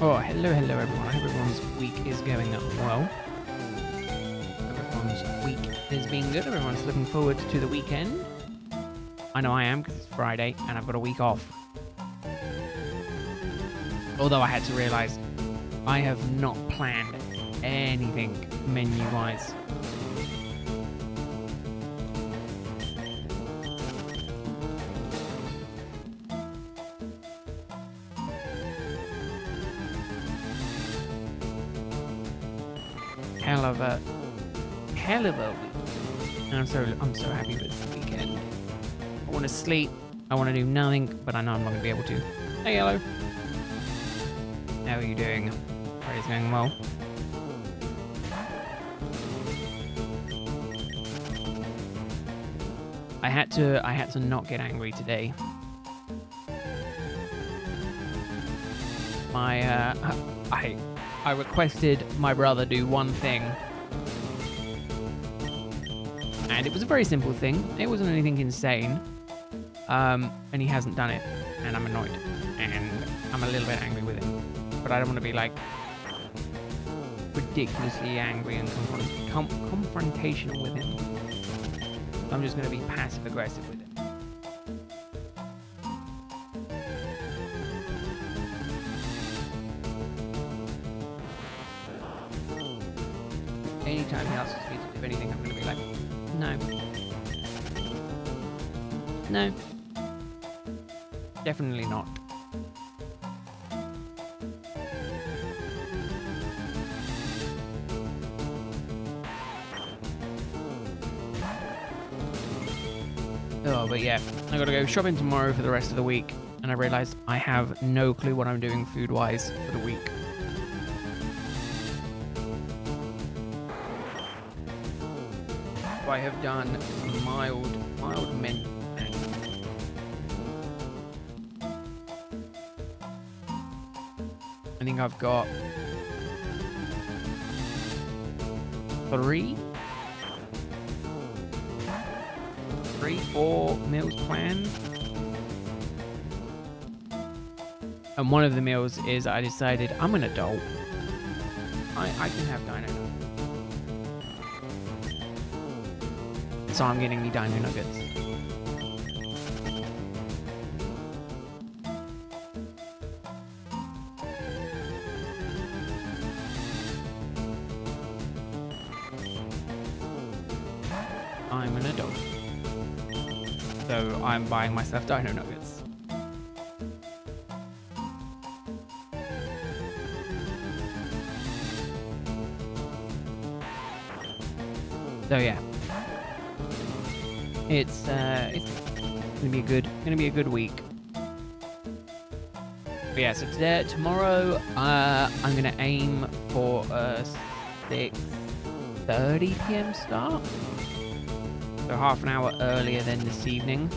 Oh, hello everyone. I hope everyone's week is going well. Everyone's week is being good. Everyone's looking forward to the weekend. I know I am because it's Friday and I've got a week off. Although I had to realise I have not planned anything menu-wise. Hell of a week. And I'm so happy with the weekend. I want to sleep. I want to do nothing, but I know I'm not going to be able to. Hey, hello. How are you doing? Friday's going well. I had to not get angry today. I requested my brother do one thing. And it was a very simple thing. It wasn't anything insane. And he hasn't done it. And I'm annoyed. And I'm a little bit angry with him. But I don't want to be like ridiculously angry and confrontational with him. I'm just going to be passive aggressive with him. Anytime he asks me to do anything, I'm going to be like, no. No. Definitely not. Oh, but yeah, I gotta go shopping tomorrow for the rest of the week, and I realised I have no clue what I'm doing food-wise for the week. I have done mild mint. I think I've got 4 meals planned. And one of the meals is I decided I'm an adult. I can have dino nuggets. So I'm getting me dino nuggets. I'm an adult. So I'm buying myself dino nuggets. So yeah. It's gonna be a good week. But yeah, so tomorrow I'm gonna aim for a 6:30 p.m. start. So half an hour earlier than this evening.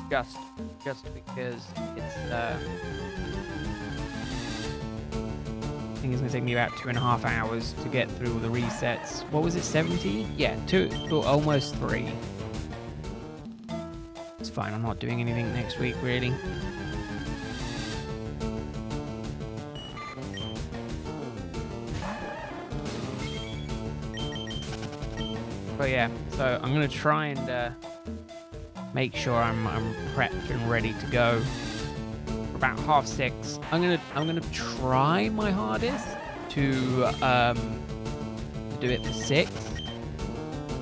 Just because it's I think it's going to take me about 2.5 hours to get through the resets. What was it, 70? Yeah, almost 3. It's fine, I'm not doing anything next week, really. But yeah, so I'm going to try and make sure I'm prepped and ready to go. About 6:30. I'm gonna try my hardest to do it for 6.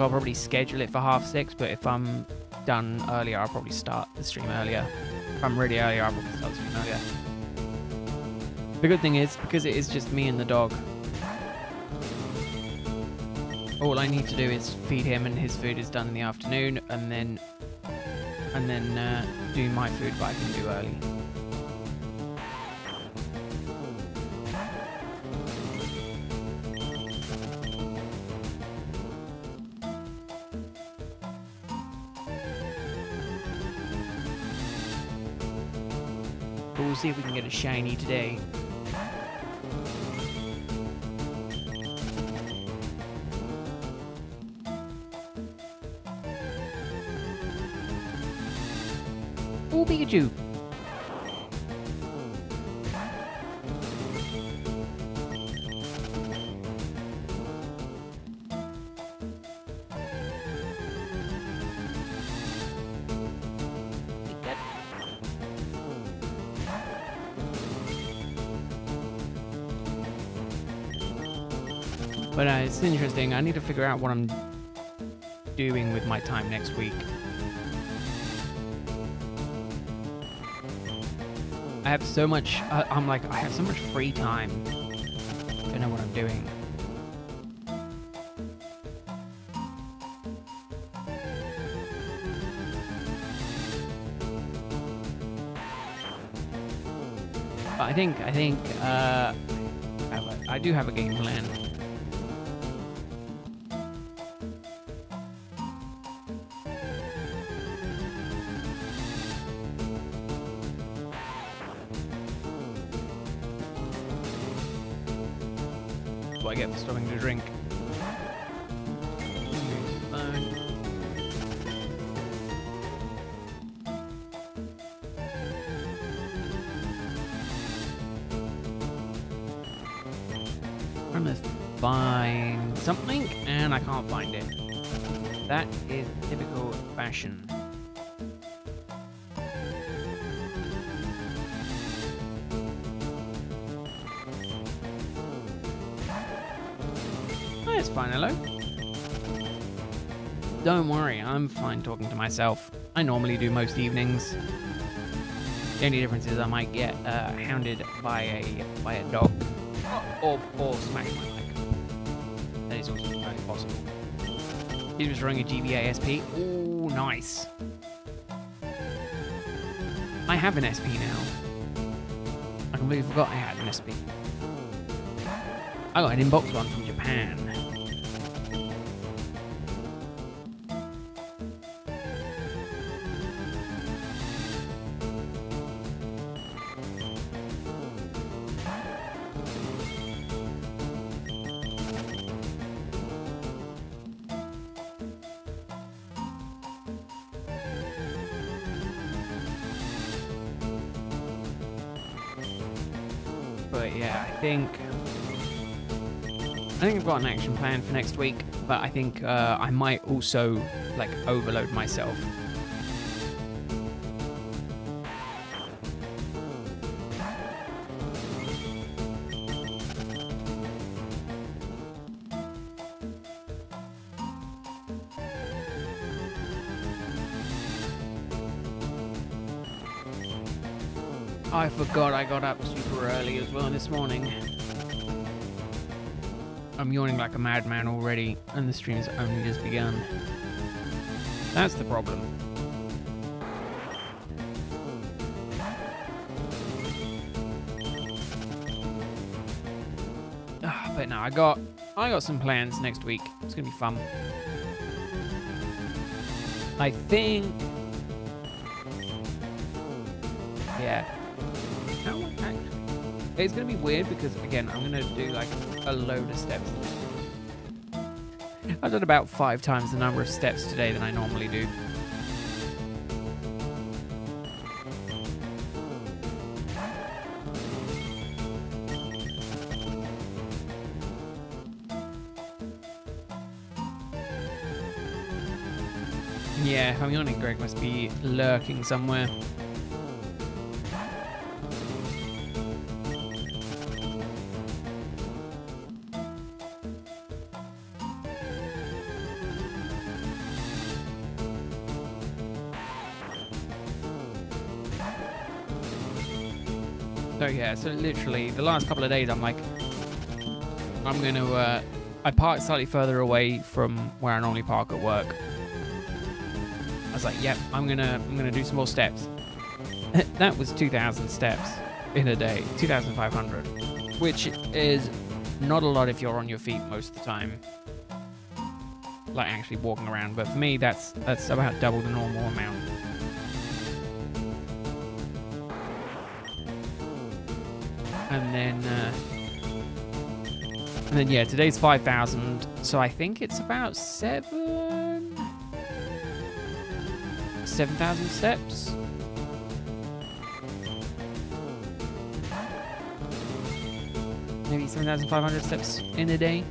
I'll probably schedule it for 6:30, but if I'm done earlier, I'll probably start the stream earlier. If I'm ready earlier, I'll probably start the stream earlier. The good thing is, because it is just me and the dog, all I need to do is feed him and his food is done in the afternoon, and then do my food, but I can do early. But we'll see if we can get a shiny today. Oh, Pikachu! But it's interesting. I need to figure out what I'm doing with my time next week. I have so much, I have so much free time. Don't know what I'm doing. But I think, I do have a game plan. What I get for stopping to drink. I'm gonna find something and I can't find it. That is typical fashion. It's fine, hello. Don't worry, I'm fine talking to myself. I normally do most evenings. The only difference is I might get hounded by a dog or smash my leg. That is also entirely possible. He was running a GBA SP. Ooh, nice. I have an SP now. I completely forgot I had an SP. I got an inbox one from Japan. But yeah, I think I've got an action plan for next week, but I think I might also like overload myself. I forgot I got up super early as well this morning. I'm yawning like a madman already, and the stream's only just begun. That's the problem. But no, I got some plans next week. It's gonna be fun. I think, yeah. It's gonna be weird because again, I'm gonna do like a load of steps. I've done about 5 times the number of steps today than I normally do. Yeah, if I'm yawning, Greg must be lurking somewhere. So yeah, so literally the last couple of days I'm like, I'm gonna, I park slightly further away from where I normally park at work. I was like, yep, I'm gonna do some more steps. That was 2,000 steps in a day, 2,500, which is not a lot if you're on your feet most of the time, like actually walking around. But for me, that's about double the normal amount. And then yeah, today's 5,000, so I think it's about 7,000 steps. Maybe 7,500 steps in a day.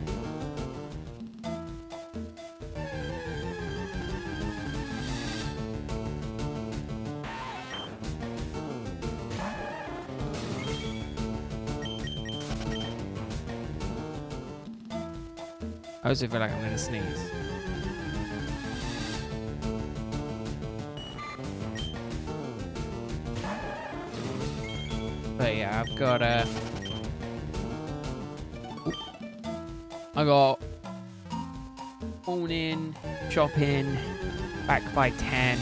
I also feel like I'm gonna sneeze. But yeah, I've got I got morning, shopping, back by 10.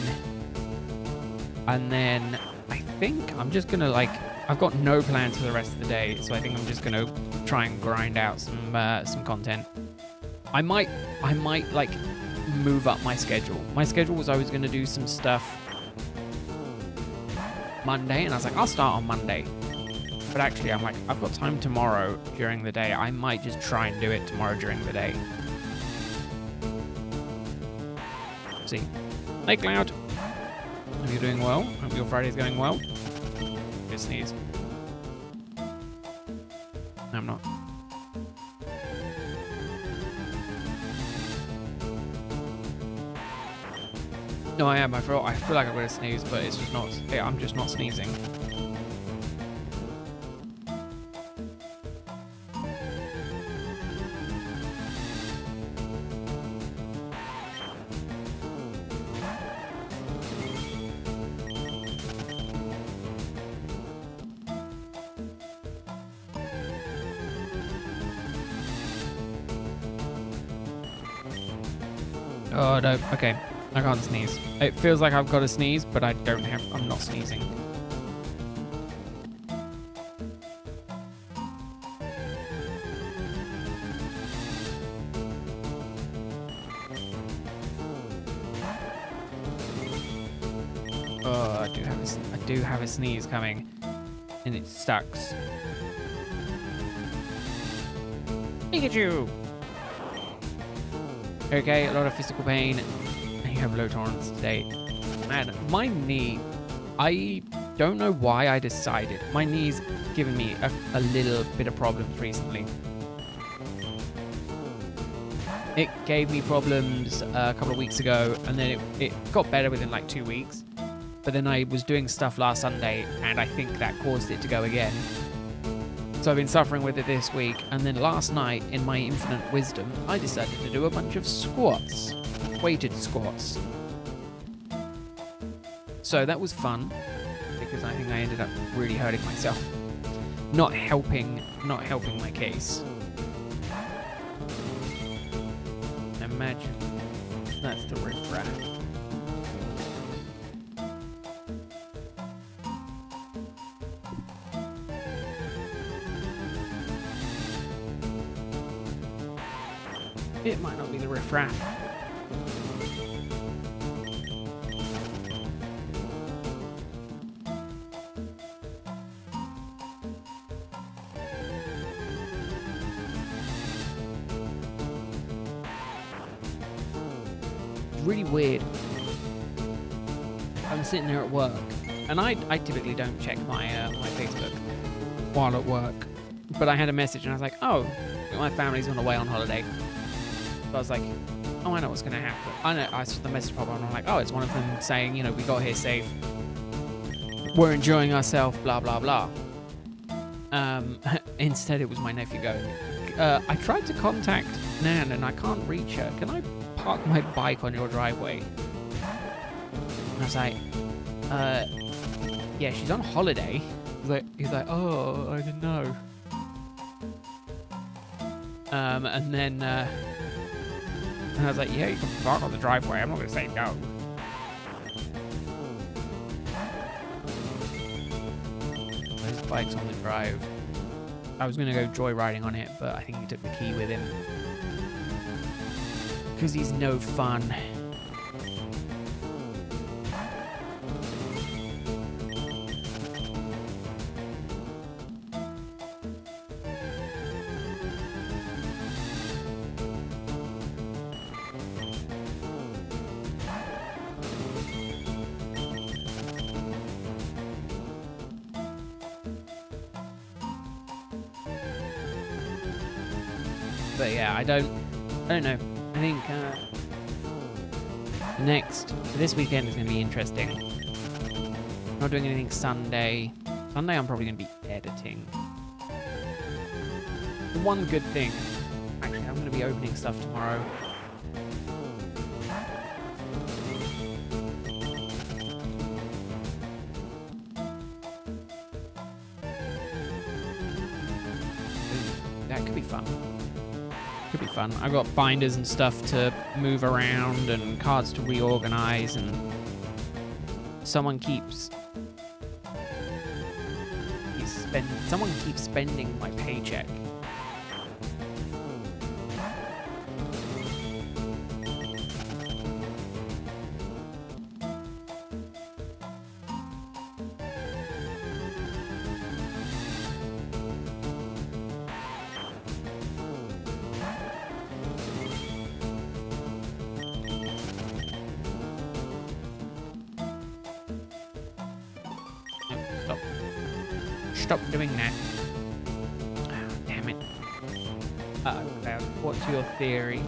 And then I think I'm just gonna I've got no plans for the rest of the day, so I think I'm just gonna try and grind out some content. I might like move up my schedule. My schedule was I was gonna do some stuff Monday, and I was like, I'll start on Monday. But actually, I'm like, I've got time tomorrow during the day. I might just try and do it tomorrow during the day. See. Hey, Cloud. Hope you're doing well. Hope your Friday's going well. Good sneeze. No, I'm not. No, I am. I feel like I'm going to sneeze, but it's just not. Yeah, I'm just not sneezing. Oh no, okay. I can't sneeze. It feels like I've got to sneeze, but I'm not sneezing. Oh, I do have a sneeze coming, and it sucks. Pikachu! Okay, a lot of physical pain. You have low tolerance today. Man, my knee, I don't know why I decided. My knee's given me a little bit of problems recently. It gave me problems a couple of weeks ago, and then it got better within like 2 weeks. But then I was doing stuff last Sunday, and I think that caused it to go again. So I've been suffering with it this week, and then last night, in my infinite wisdom, I decided to do a bunch of squats. Weighted squats. So that was fun, because I think I ended up really hurting myself. Not helping my case. Imagine that's the riff-raff. It might not be the riff-raff. Really weird. I'm sitting there at work, and I typically don't check my my Facebook while at work, but I had a message and I was like, oh, my family's gone away on holiday. So I was like, oh, I know what's gonna happen. I know. I saw the message pop up and I'm like, oh, it's one of them saying, you know, we got here safe, we're enjoying ourselves, blah blah blah. Instead, it was my nephew going. I tried to contact Nan and I can't reach her. Can I park my bike on your driveway? And I was like, yeah, she's on holiday. He's like, oh, I didn't know. And then and I was like, yeah, you can park on the driveway. I'm not gonna say no. His bike's on the drive. I was gonna go joyriding on it, but I think he took the key with him. Because he's no fun. But yeah, I don't know. I think this weekend is going to be interesting. I'm not doing anything Sunday. Sunday I'm probably going to be editing. The one good thing Actually, I'm going to be opening stuff tomorrow. That could be fun. Could be fun. I've got binders and stuff to move around and cards to reorganize, and someone keeps spending my paycheck. Stop doing that. Oh, damn it. Uh-oh, Cloud. What's your theory?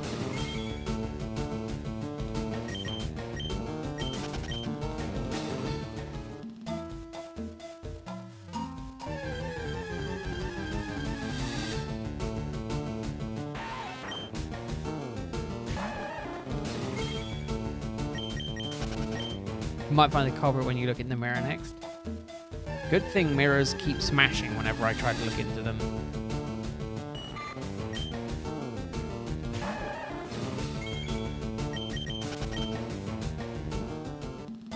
You might find the culprit when you look in the mirror next. Good thing mirrors keep smashing whenever I try to look into them.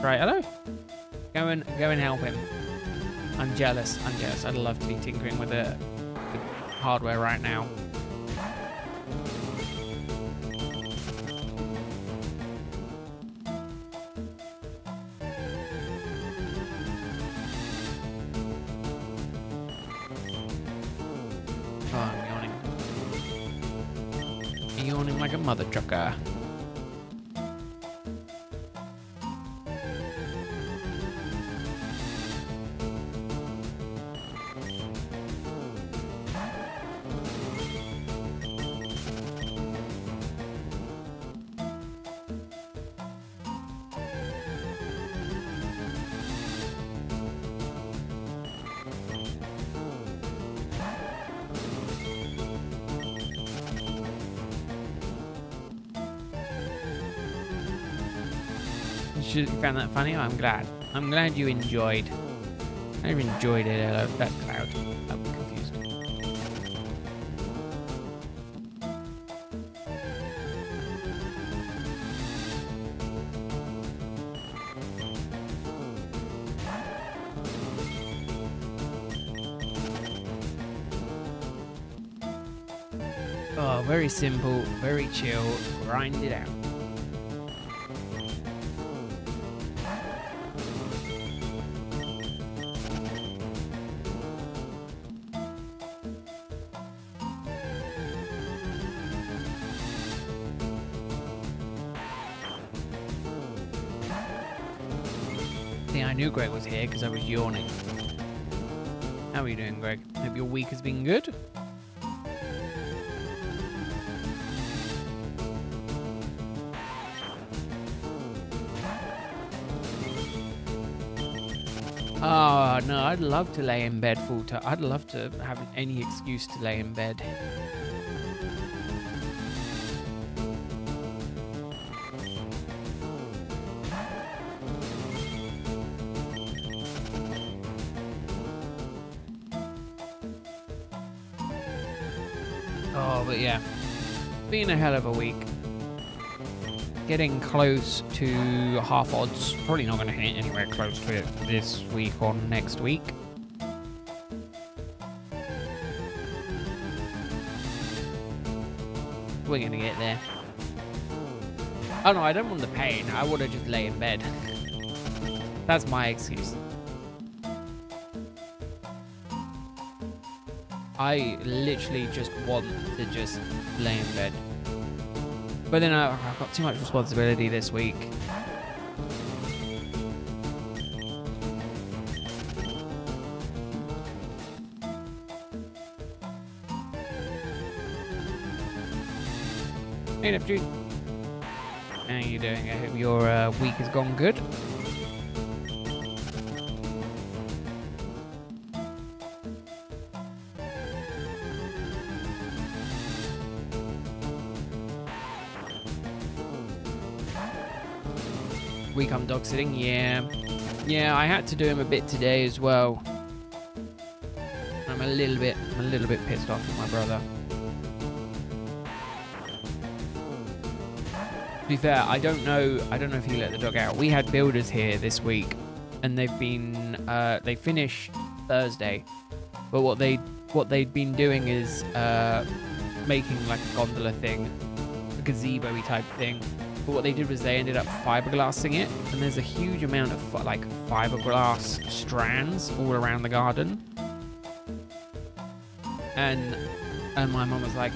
Right, hello. Go and help him. I'm jealous. I'd love to be tinkering with the hardware right now. Yawning like a mother trucker. You found that funny? Oh, I'm glad. I'm glad you enjoyed. I enjoyed it. That Cloud. I'm confused. Oh, very simple, very chill. Grind it out. I knew Greg was here because I was yawning. How are you doing, Greg? Hope your week has been good. Oh, no, I'd love to lay in bed full time. I'd love to have any excuse to lay in bed. Oh, but yeah, been a hell of a week. Getting close to half odds. Probably not going to hit anywhere close to it this week or next week. We're going to get there. Oh no, I don't want the pain. I want to just lay in bed. That's my excuse. I literally just want to just lay in bed. But then I've got too much responsibility this week. Hey Neptune. How are you doing? I hope your week has gone good. We come dog sitting, yeah. Yeah, I had to do him a bit today as well. I'm a little bit pissed off with my brother. To be fair, I don't know if he let the dog out. We had builders here this week, and they finished Thursday. But what they'd been doing is making like a gondola thing, a gazebo-y type thing. But what they did was they ended up fiberglassing it, and there's a huge amount of fiberglass strands all around the garden. And my mum was like,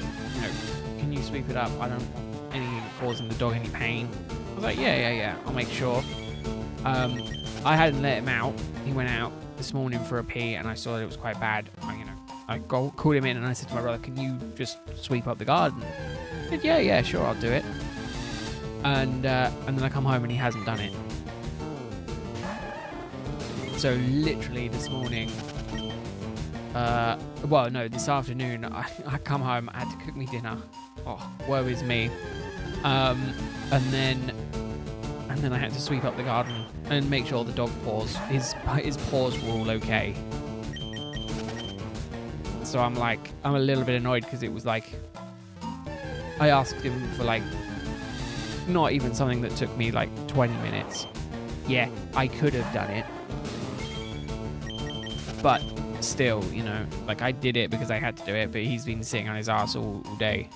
can you sweep it up? I don't want anything causing the dog any pain. I was like, yeah, I'll make sure. I hadn't let him out. He went out this morning for a pee, and I saw that it was quite bad. I called him in, and I said to my brother, can you just sweep up the garden? He said, yeah, sure, I'll do it. And then I come home and he hasn't done it. So literally this morning, this afternoon, I come home, I had to cook me dinner. Oh, woe is me. And then I had to sweep up the garden and make sure the dog paws, his paws were all okay. So I'm a little bit annoyed because it was like, I asked him for not even something that took me 20 minutes. Yeah, I could have done it. But still, I did it because I had to do it, but he's been sitting on his ass all day.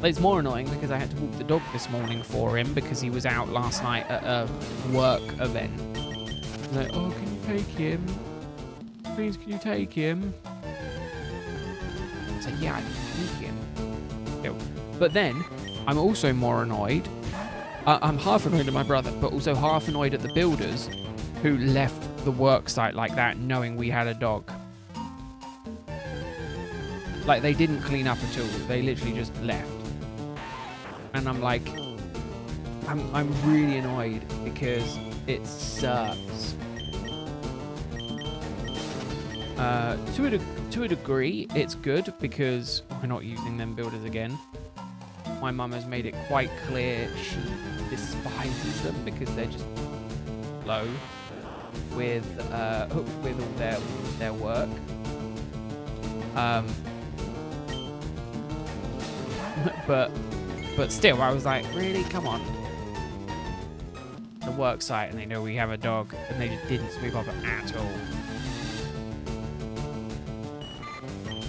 It's more annoying because I had to walk the dog this morning for him because he was out last night at a work event. He's like, oh, can you take him? Please, can you take him? I said, yeah, I can take him. Still. But then, I'm also more annoyed. I'm half annoyed at my brother, but also half annoyed at the builders who left the work site like that knowing we had a dog. They didn't clean up at all. They literally just left. And I'm I'm really annoyed because it sucks. To a degree, it's good because we're not using them builders again. My mum has made it quite clear she despises them because they're just low with all their work. But still, I was like, really? Come on. The work site, and they know we have a dog, and they just didn't sweep up at all.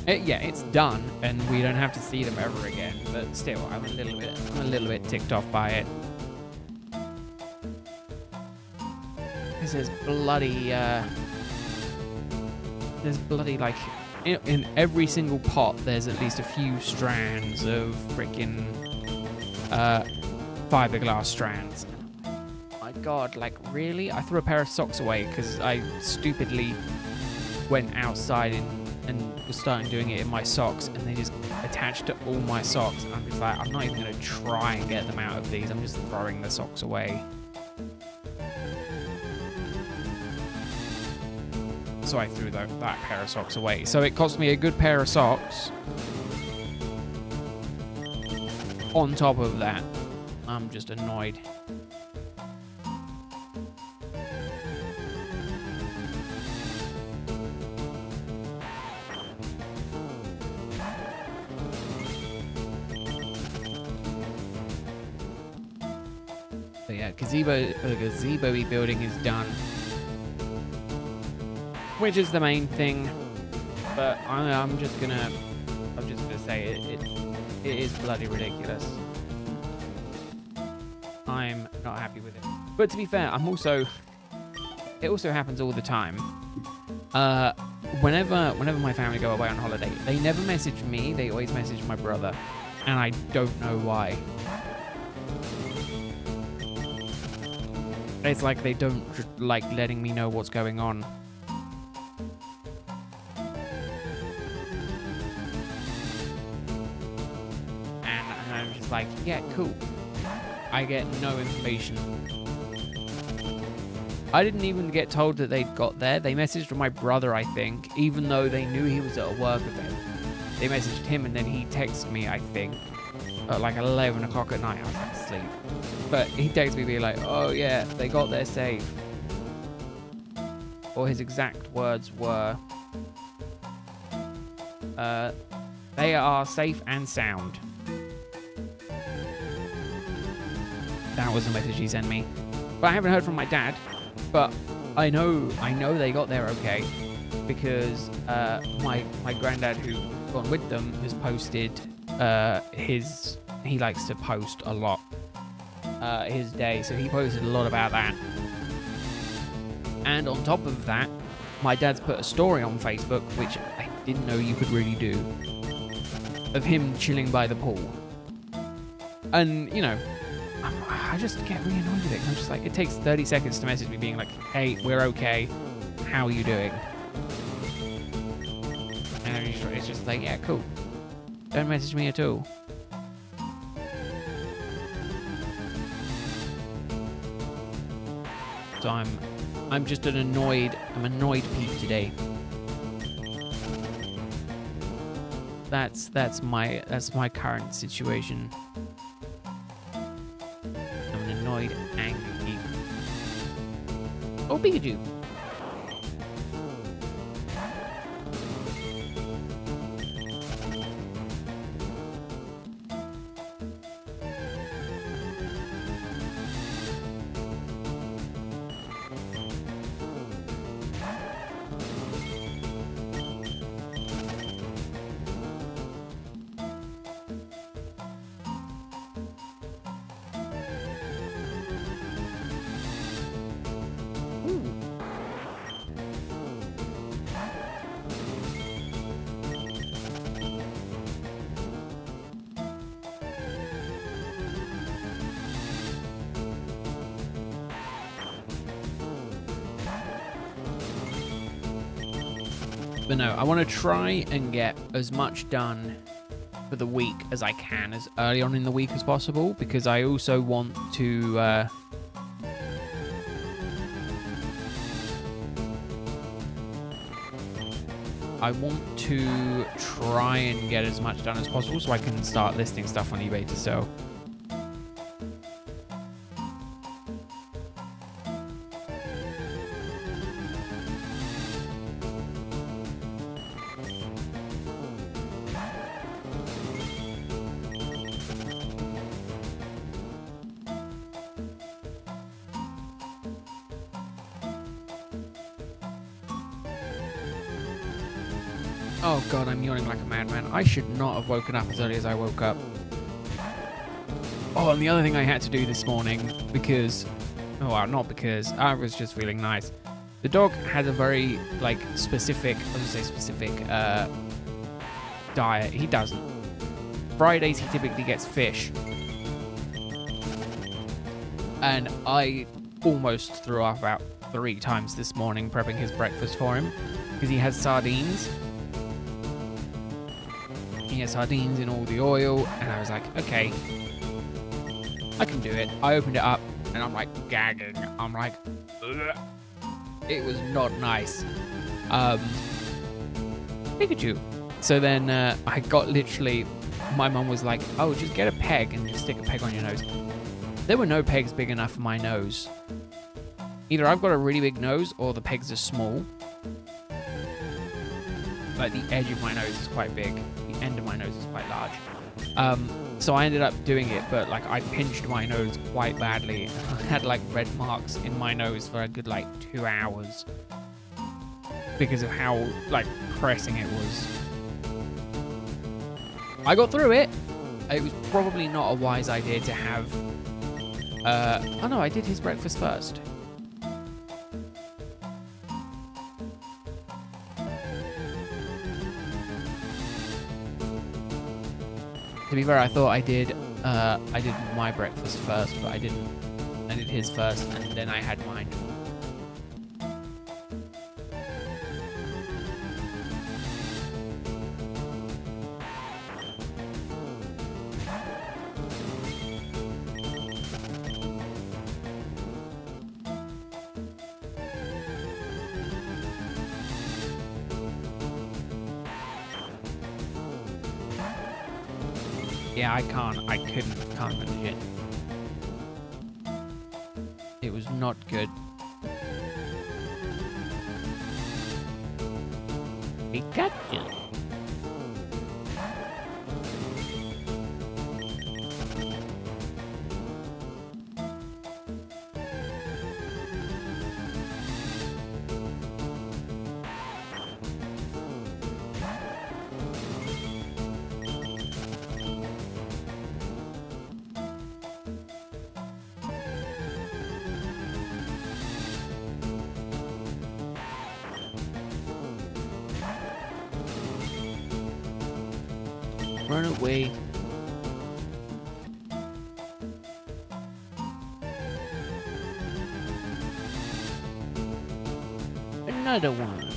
It's done, and we don't have to see them ever again. But still, I'm a little bit ticked off by it. Because there's bloody in every single pot, there's at least a few strands of freaking fiberglass strands. My God, really? I threw a pair of socks away because I stupidly went outside and was starting doing it in my socks, and they just attached to all my socks. And I'm just like, I'm not even going to try and get them out of these. I'm just throwing the socks away. So I threw that pair of socks away. So it cost me a good pair of socks. On top of that, I'm just annoyed. So yeah, gazebo-y building is done. Which is the main thing, but I'm just gonna say it is bloody ridiculous. I'm not happy with it. But to be fair, it also happens all the time. Whenever my family go away on holiday, they never message me, they always message my brother, and I don't know why. It's like they don't like letting me know what's going on. Yeah, cool. I get no information. I didn't even get told that they'd got there. They messaged my brother, I think, even though they knew he was at a work event. They messaged him and then he texted me, I think. at like 11 o'clock at night. I was like asleep. But he texted me being like, oh yeah, they got there safe. Or his exact words were, they are safe and sound. That was the message he sent me. But I haven't heard from my dad. But I know they got there okay. Because my granddad, who's gone with them, has posted he likes to post a lot his day, so he posted a lot about that. And on top of that, my dad's put a story on Facebook, which I didn't know you could really do, of him chilling by the pool. And, you know, I just get really annoyed with it. I'm just like, it takes 30 seconds to message me being like, hey, we're okay. How are you doing? And it's just like, yeah, cool. Don't message me at all. So I'm just I'm annoyed Pete today. That's my current situation. I'm an annoyed, angry Pete. Oh, Pikachu. But no, I want to try and get as much done for the week as I can as early on in the week as possible, because I also want to try and get as much done as possible so I can start listing stuff on eBay to sell. Oh god, I'm yawning like a madman. I should not have woken up as early as I woke up. Oh, and the other thing I had to do this morning, because... Oh, well, not because. I was just feeling nice. The dog has a very, like, specific... I was going to say specific, diet. He doesn't. Fridays, he typically gets fish. And I almost threw up about 3 times this morning prepping his breakfast for him. Because he has sardines. He has sardines in all the oil, and I was like, okay, I can do it. I opened it up, and I'm like gagging. I'm like, ugh. It was not nice. Pikachu. So then I got literally, my mum was like, oh, just get a peg and just stick a peg on your nose. There were no pegs big enough for my nose. Either I've got a really big nose, or the pegs are small. Like the edge of my nose is quite big. The end of my nose is quite large. So I ended up doing it, but like I pinched my nose quite badly. I had like red marks in my nose for a good like 2 hours because of how like pressing it was. I got through it. It was probably not a wise idea to have... oh no, I did his breakfast first. To be fair, I thought I did my breakfast first, but I didn't. I did his first, and then I had mine. Yeah, I can't manage it. It was not good. Pikachu. Run away. Another one.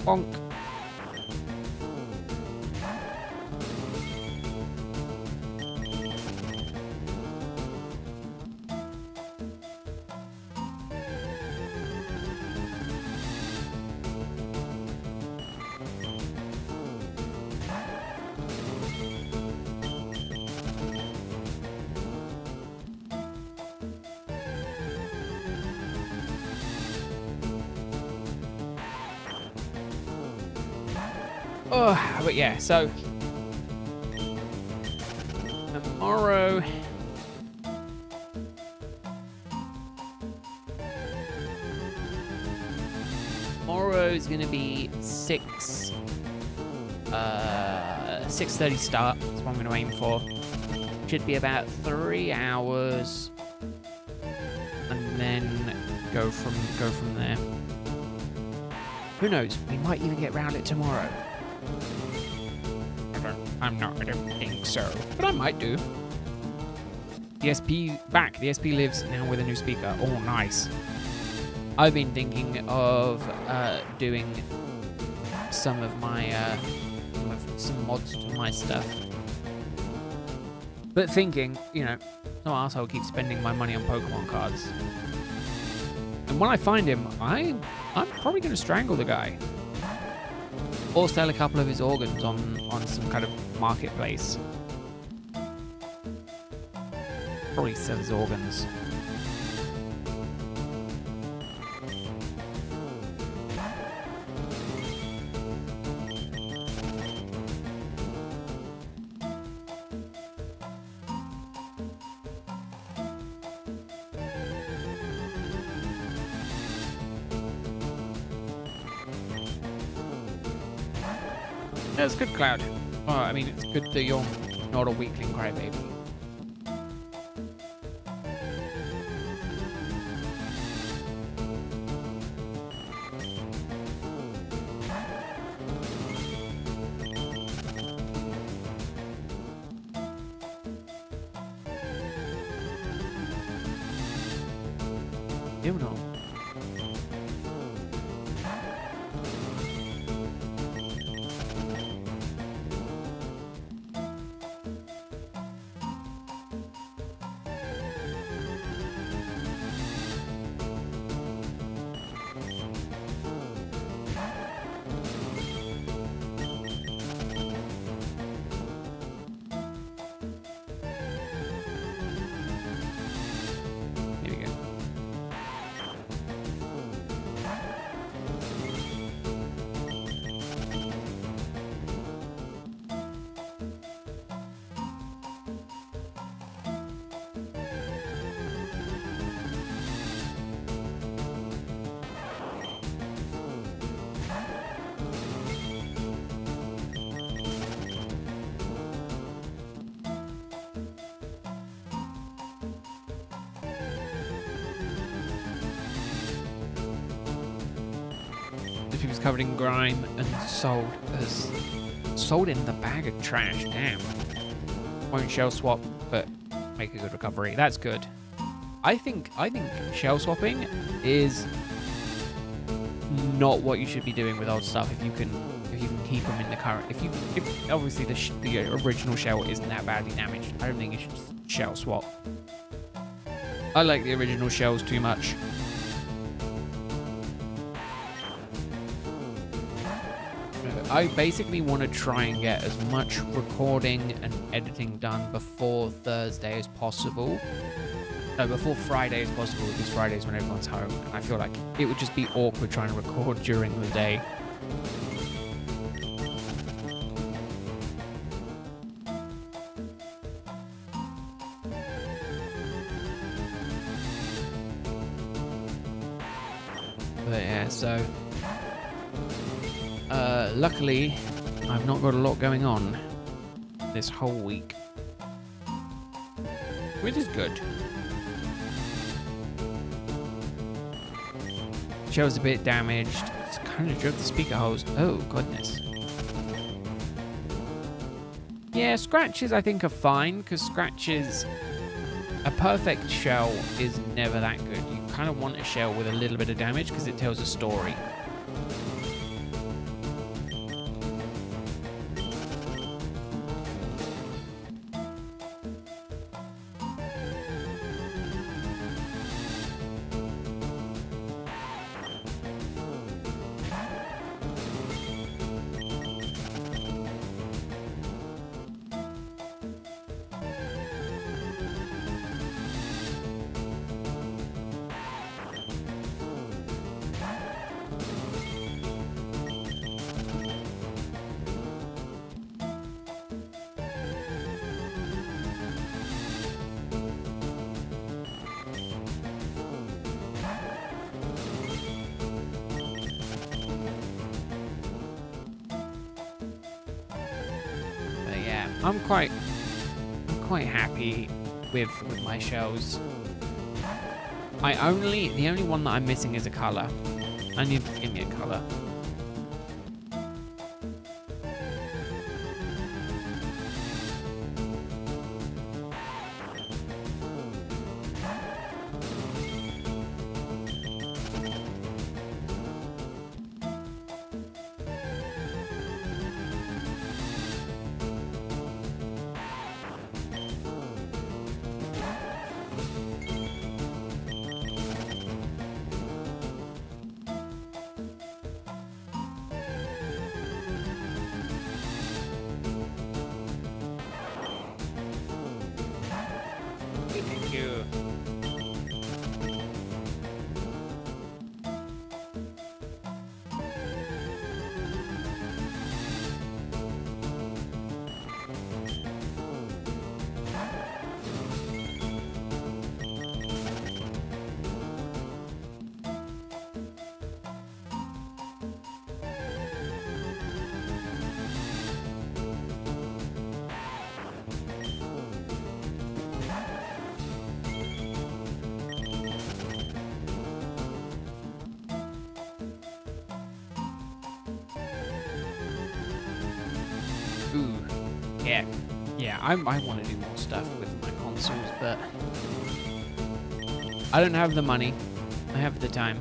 Bonk. Oh, but yeah, so tomorrow is gonna be 6:30 start. That's what I'm gonna aim for. Should be about 3 hours, and then go from there. Who knows? We might even get round it tomorrow. I don't think so, but I might do. The SP back. The SP lives now with a new speaker. Oh, nice. I've been thinking of doing some of my some mods to my stuff, but thinking, you know, no arsehole keeps spending my money on Pokemon cards. And when I find him, I'm probably going to strangle the guy. Or sell a couple of his organs on some kind of marketplace. Probably sell his organs. That's good, Cloud. Oh, I mean, it's good that you're not a weakling crybaby. You know. He was covered in grime and sold in the bag of trash. Damn. Won't shell swap, but make a good recovery. That's good. I think shell swapping is not what you should be doing with old stuff if you can keep them in the current. If obviously the original shell isn't that badly damaged, I don't think you should just shell swap. I like the original shells too much. I basically want to try and get as much recording and editing done before Thursday as possible. No, before Friday as possible, because Friday's when everyone's home. And I feel like it would just be awkward trying to record during the day. But yeah, so luckily I've not got a lot going on this whole week, which is good. Show's a bit damaged. It's kind of drove the speaker holes. Oh goodness. Yeah, scratches I think are fine, because scratches, a perfect shell is never that good. You kind of want a shell with a little bit of damage because it tells a story. I'm quite happy with my shells. The only one that I'm missing is a color. I need to give me a color. Thank you. Ooh, yeah. I want to do more stuff with my consoles, but I don't have the money. I have the time.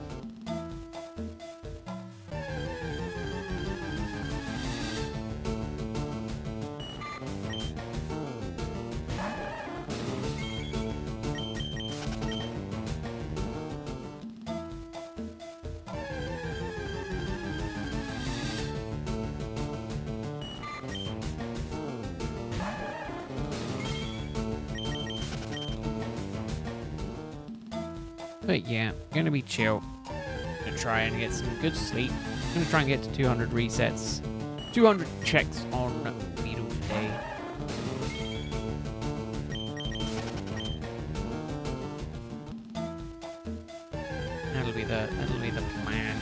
But yeah, I'm gonna be chill. I'm gonna try and get some good sleep. I'm gonna try and get to 200 resets. 200 checks on Beetle today. That'll be the plan.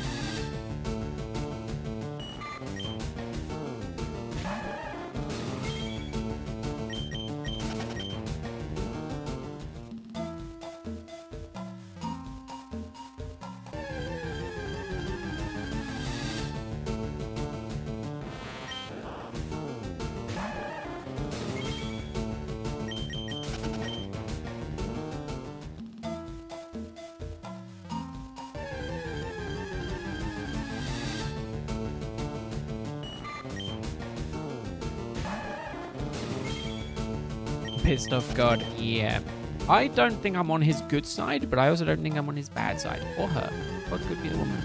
pissed off God. Yeah. I don't think I'm on his good side, but I also don't think I'm on his bad side. Or her. God could be a woman.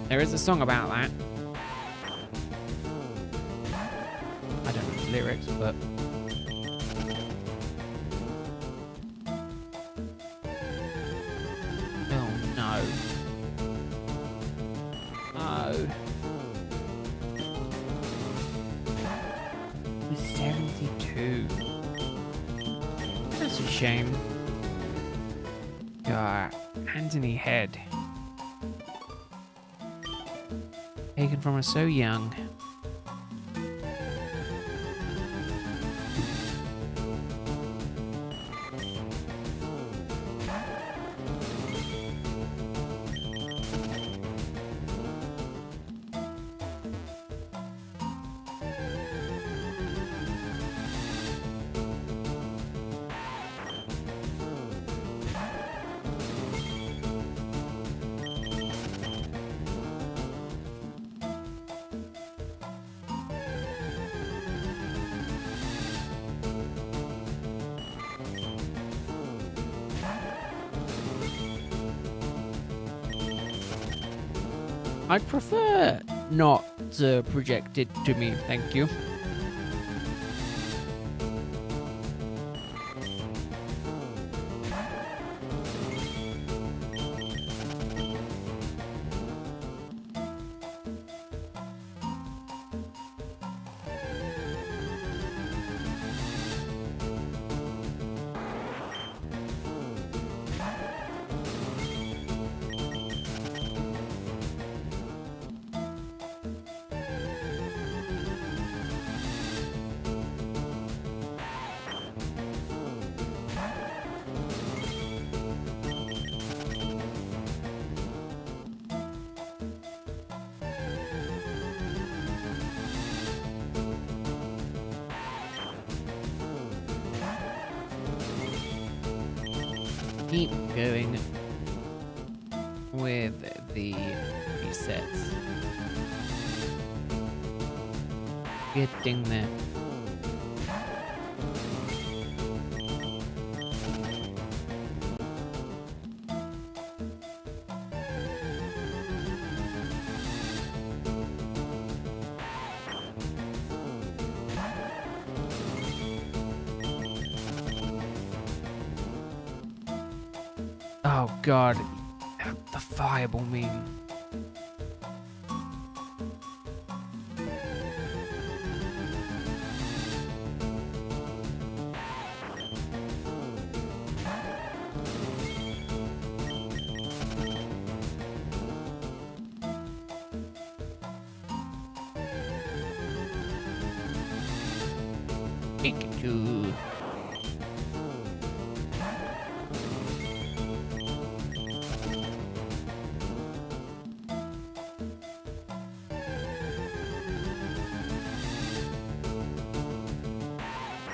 There is a song about that. I don't know the lyrics, but... Oh, no. No. It was 72. That's a shame. God, Anthony Head. Taken from us so young. I'd prefer not to project it to me, thank you. Keep going with the resets. Getting there. Oh God, the fireball meme. Pikachu.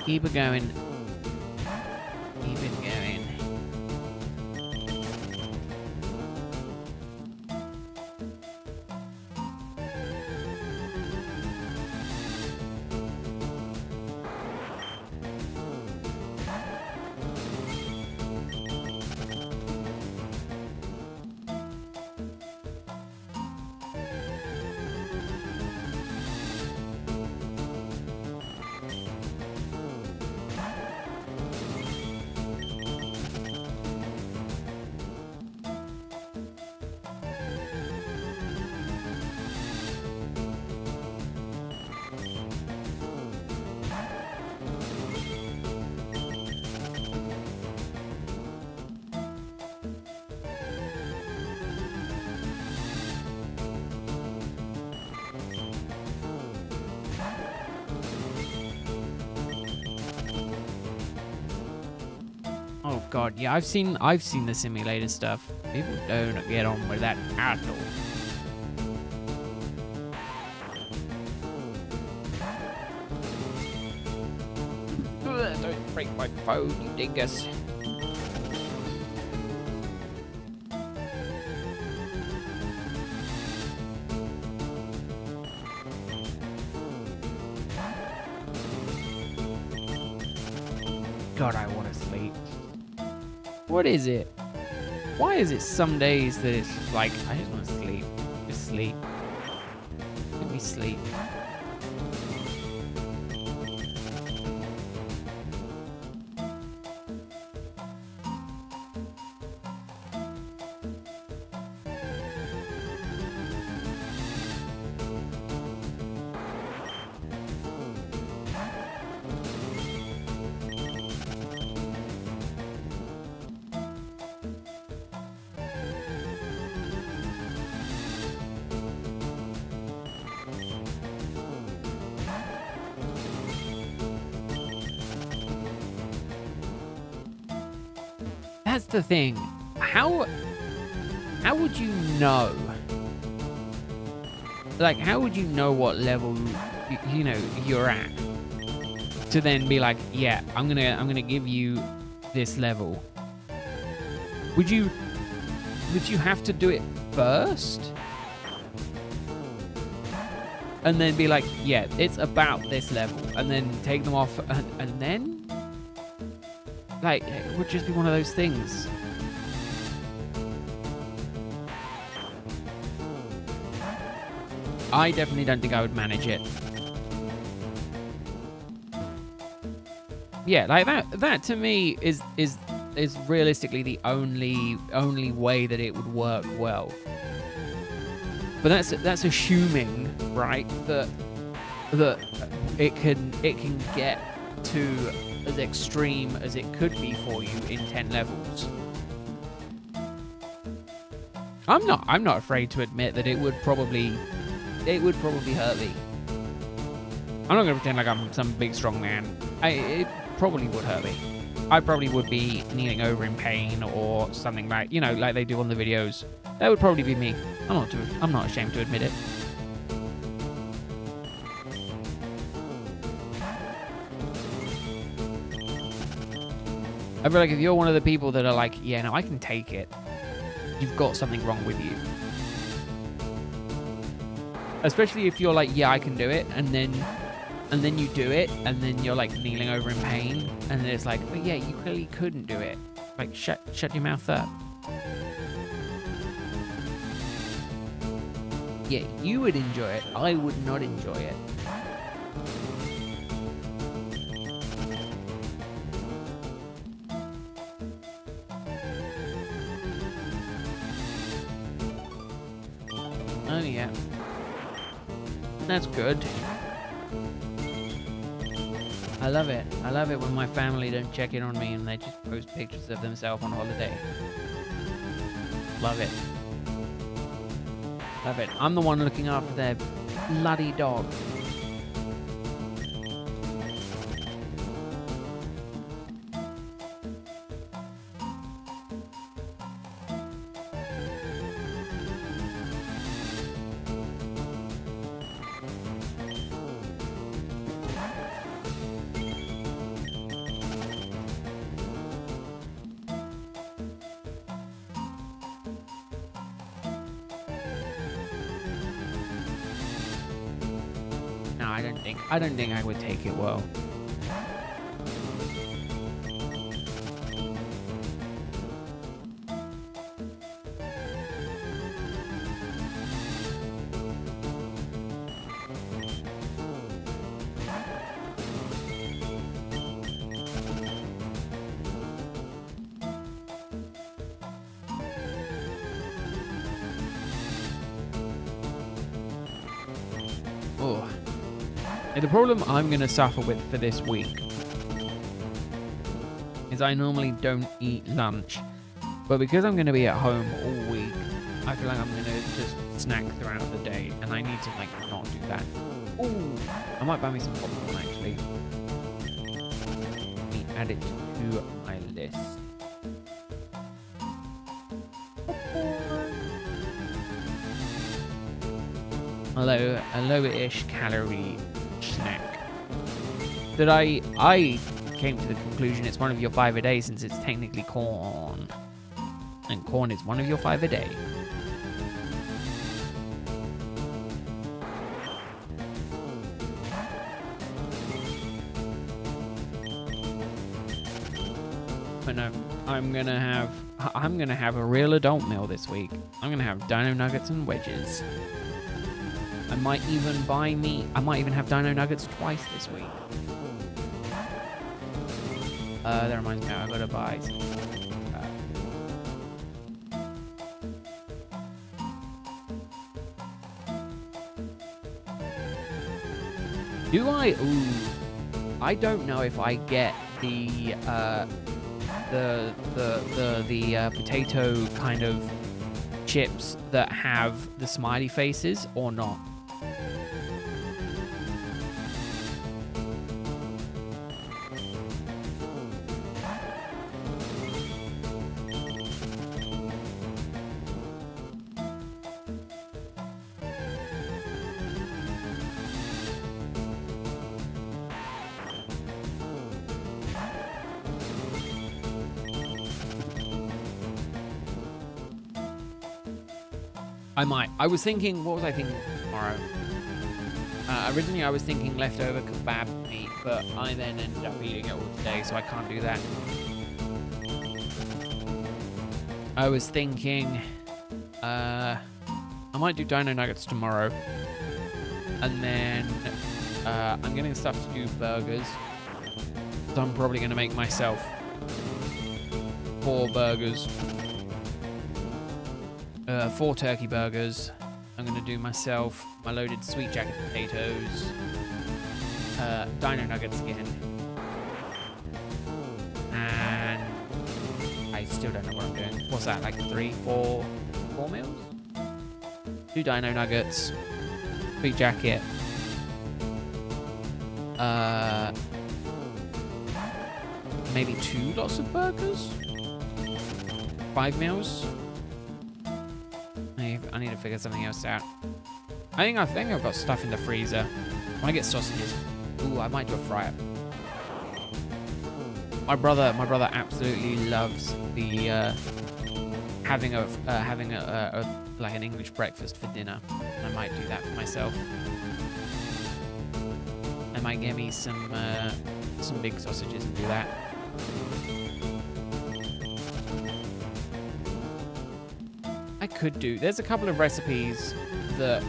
Keep it going. Keep it going. Oh God, yeah, I've seen the simulator stuff. People don't get on with that at all. Ugh, don't break my phone, you dingus. God, I want to sleep. What is it? Why is it some days that it's like, I just want to sleep. Just sleep. Let me sleep. That's the thing. How would you know? Like, how would you know what level you know you're at to then be like, yeah, I'm gonna give you this level? Would you have to do it first and then be like, yeah, it's about this level, and then take them off, and then? Like, it would just be one of those things. I definitely don't think I would manage it. Yeah, like that to me is realistically the only way that it would work well. But that's assuming, right, that it can get to as extreme as it could be for you in 10 levels. I'm not afraid to admit that it would probably hurt me. I'm not gonna pretend like I'm some big strong man. It probably would hurt me. I probably would be kneeling over in pain or something, like, you know, like they do on the videos. That would probably be me. I'm not ashamed to admit it. I feel like if you're one of the people that are like, yeah, no, I can take it, you've got something wrong with you. Especially if you're like, yeah, I can do it, and then you do it, and then you're like kneeling over in pain, and then it's like, but yeah, you clearly couldn't do it. Like, shut your mouth up. Yeah, you would enjoy it. I would not enjoy it. Oh, yeah. That's good. I love it. I love it when my family don't check in on me and they just post pictures of themselves on holiday. Love it. Love it. I'm the one looking after their bloody dog. No, I don't think I would take it well. Oh. The problem I'm going to suffer with for this week is I normally don't eat lunch, but because I'm going to be at home all week, I feel like I'm going to just snack throughout the day, and I need to like not do that. Ooh, I might buy me some popcorn actually. Let me add it to my list. A low-ish calorie snack that I came to the conclusion it's one of your 5 a day, since it's technically corn, and corn is one of your 5 a day. I'm gonna have a real adult meal this week. I'm gonna have dino nuggets and wedges. I might even have dino nuggets twice this week. That reminds me, I gotta buy some. Do I? Ooh, I don't know if I get the potato kind of chips that have the smiley faces or not. I might. I was thinking, what was I thinking tomorrow? Originally I was thinking leftover kebab meat, but I then ended up eating it all today, so I can't do that. I was thinking, I might do dino nuggets tomorrow. And then, I'm getting stuff to do burgers. So I'm probably going to make myself 4 burgers. 4 turkey burgers. I'm going to do myself my loaded sweet jacket potatoes. Dino nuggets again. And I still don't know what I'm doing. What's that, like 4 meals? 2 dino nuggets. Sweet jacket. Maybe 2 lots of burgers? 5 meals? I need to figure something else out. I think I've got stuff in the freezer. When I get sausages, ooh, I might do a fry-up. My brother absolutely loves the having a like an English breakfast for dinner. I might do that for myself. I might get me some big sausages and do that. I could do. There's a couple of recipes that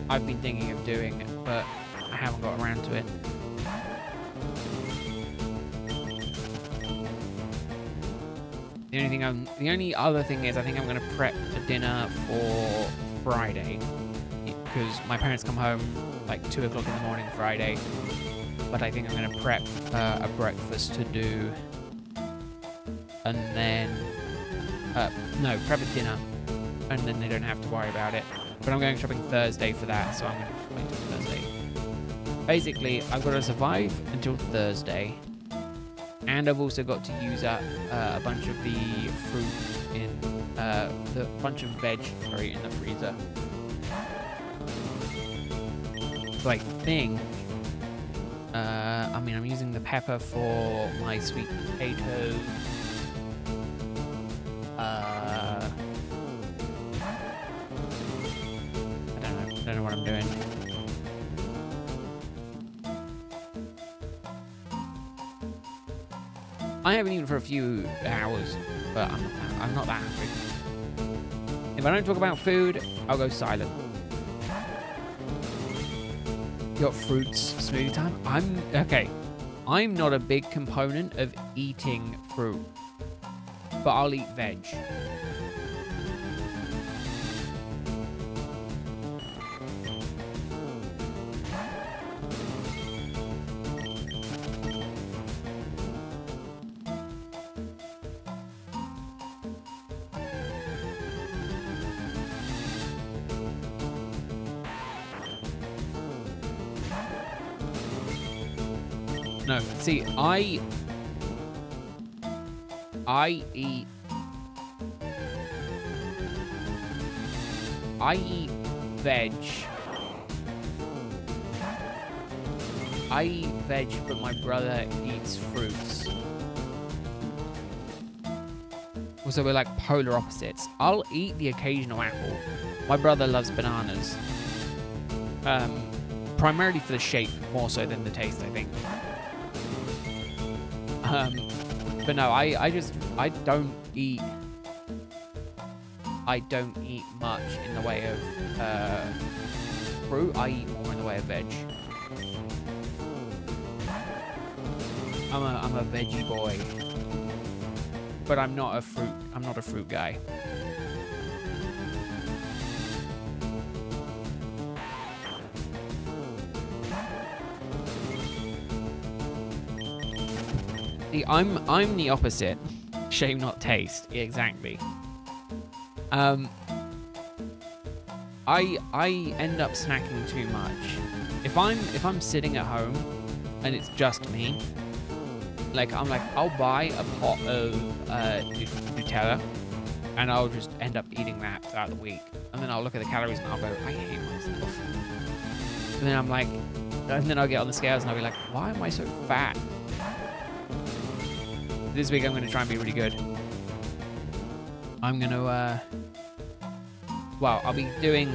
I've been thinking of doing, but I haven't got around to it. The only other thing is I think I'm going to prep a dinner for Friday because my parents come home like 2 o'clock in the morning Friday, but I think I'm going to prep a breakfast to do, and then prep a dinner, and then they don't have to worry about it. But I'm going shopping Thursday for that, so I'm going to wait until Thursday. Basically, I've got to survive until Thursday, and I've also got to use up a bunch of the fruit in the bunch of veg in the freezer. So I think, I'm using the pepper for my sweet potatoes. I don't know what I'm doing. I haven't eaten for a few hours, but I'm not that hungry. If I don't talk about food, I'll go silent. You got fruits, smoothie time? I'm not a big component of eating fruit, but I'll eat veg. No, see, I eat veg. I eat veg, but my brother eats fruits. Also, we're like polar opposites. I'll eat the occasional apple. My brother loves bananas. Primarily for the shape, more so than the taste, I think. But no, I don't eat much in the way of fruit. I eat more in the way of veg. I'm a veggie boy. But I'm not a fruit guy. See, I'm the opposite. Shame not taste. Exactly. I end up snacking too much. If I'm sitting at home and it's just me, I'll buy a pot of Nutella and I'll just end up eating that throughout the week. And then I'll look at the calories and I'll go, I hate myself. And then I'll get on the scales and I'll be like, why am I so fat? This week I'm going to try and be really good. I'm going to, I'll be doing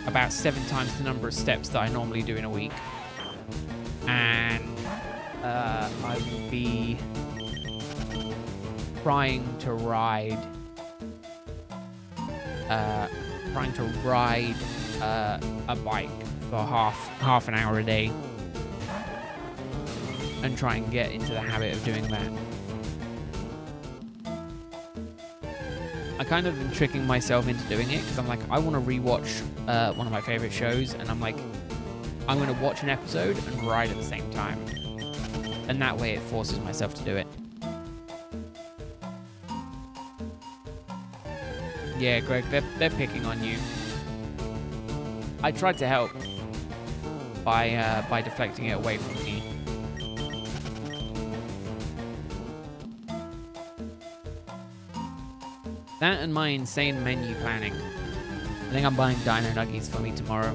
about 7 times the number of steps that I normally do in a week. And I will be trying to ride a bike for half an hour a day and try and get into the habit of doing that. I kind of am tricking myself into doing it because I'm like, I want to rewatch one of my favorite shows, and I'm like, I'm going to watch an episode and ride at the same time. And that way it forces myself to do it. Yeah, Greg, they're picking on you. I tried to help by deflecting it away from me. That and my insane menu planning. I think I'm buying Dino Nuggies for me tomorrow.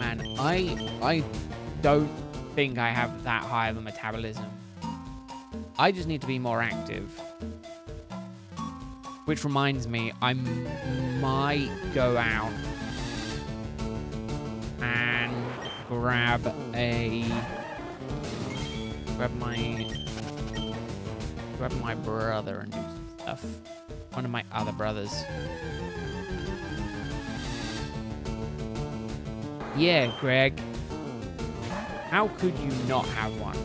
Man, I don't think I have that high of a metabolism. I just need to be more active. Which reminds me, I might go out and grab my brother and do some stuff. One of my other brothers. Yeah, Greg. How could you not have one?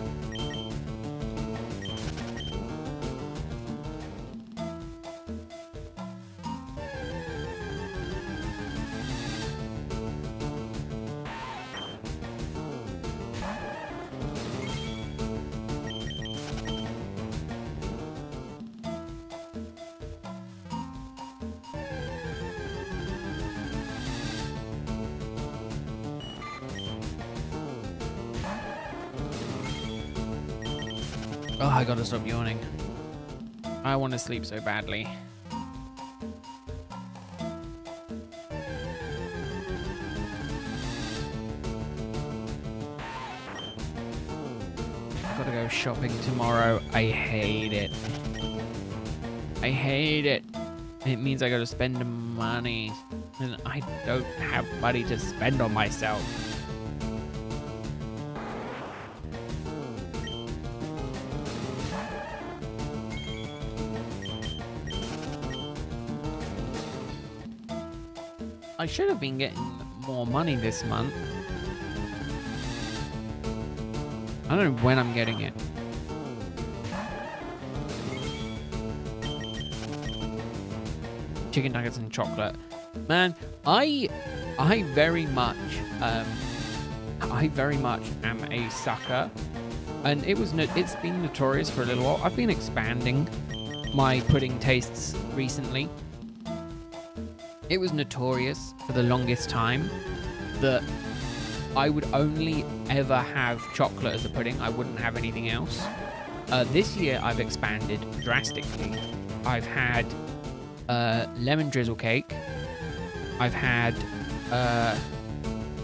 Oh, I gotta stop yawning. I want to sleep so badly. I gotta go shopping tomorrow. I hate it. I hate it. It means I gotta spend money. And I don't have money to spend on myself. I should have been getting more money this month. I don't know when I'm getting it. Chicken nuggets and chocolate. Man, I very much am a sucker. And it's been notorious for a little while. I've been expanding my pudding tastes recently. It was notorious for the longest time that I would only ever have chocolate as a pudding. I wouldn't have anything else. This year, I've expanded drastically. I've had lemon drizzle cake. I've had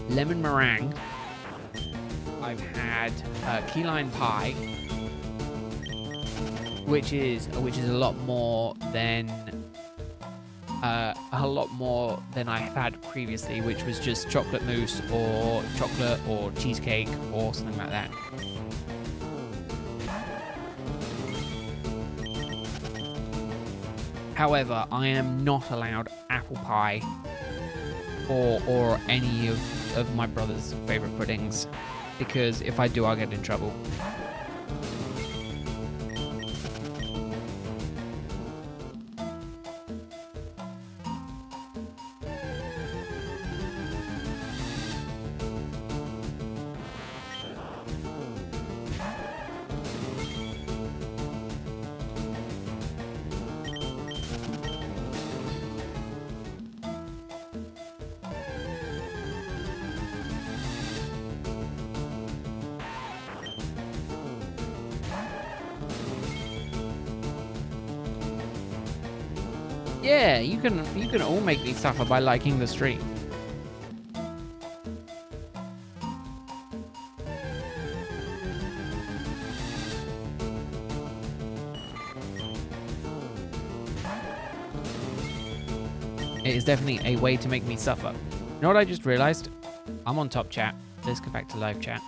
lemon meringue. had key lime pie, which is a lot more than I have had previously, which was just chocolate mousse or chocolate or cheesecake or something like that. However, I am not allowed apple pie or any of my brother's favorite puddings, because if I do, I'll get in trouble. Yeah, you can all make me suffer by liking the stream. It is definitely a way to make me suffer. You know what I just realized? I'm on top chat. Let's go back to live chat.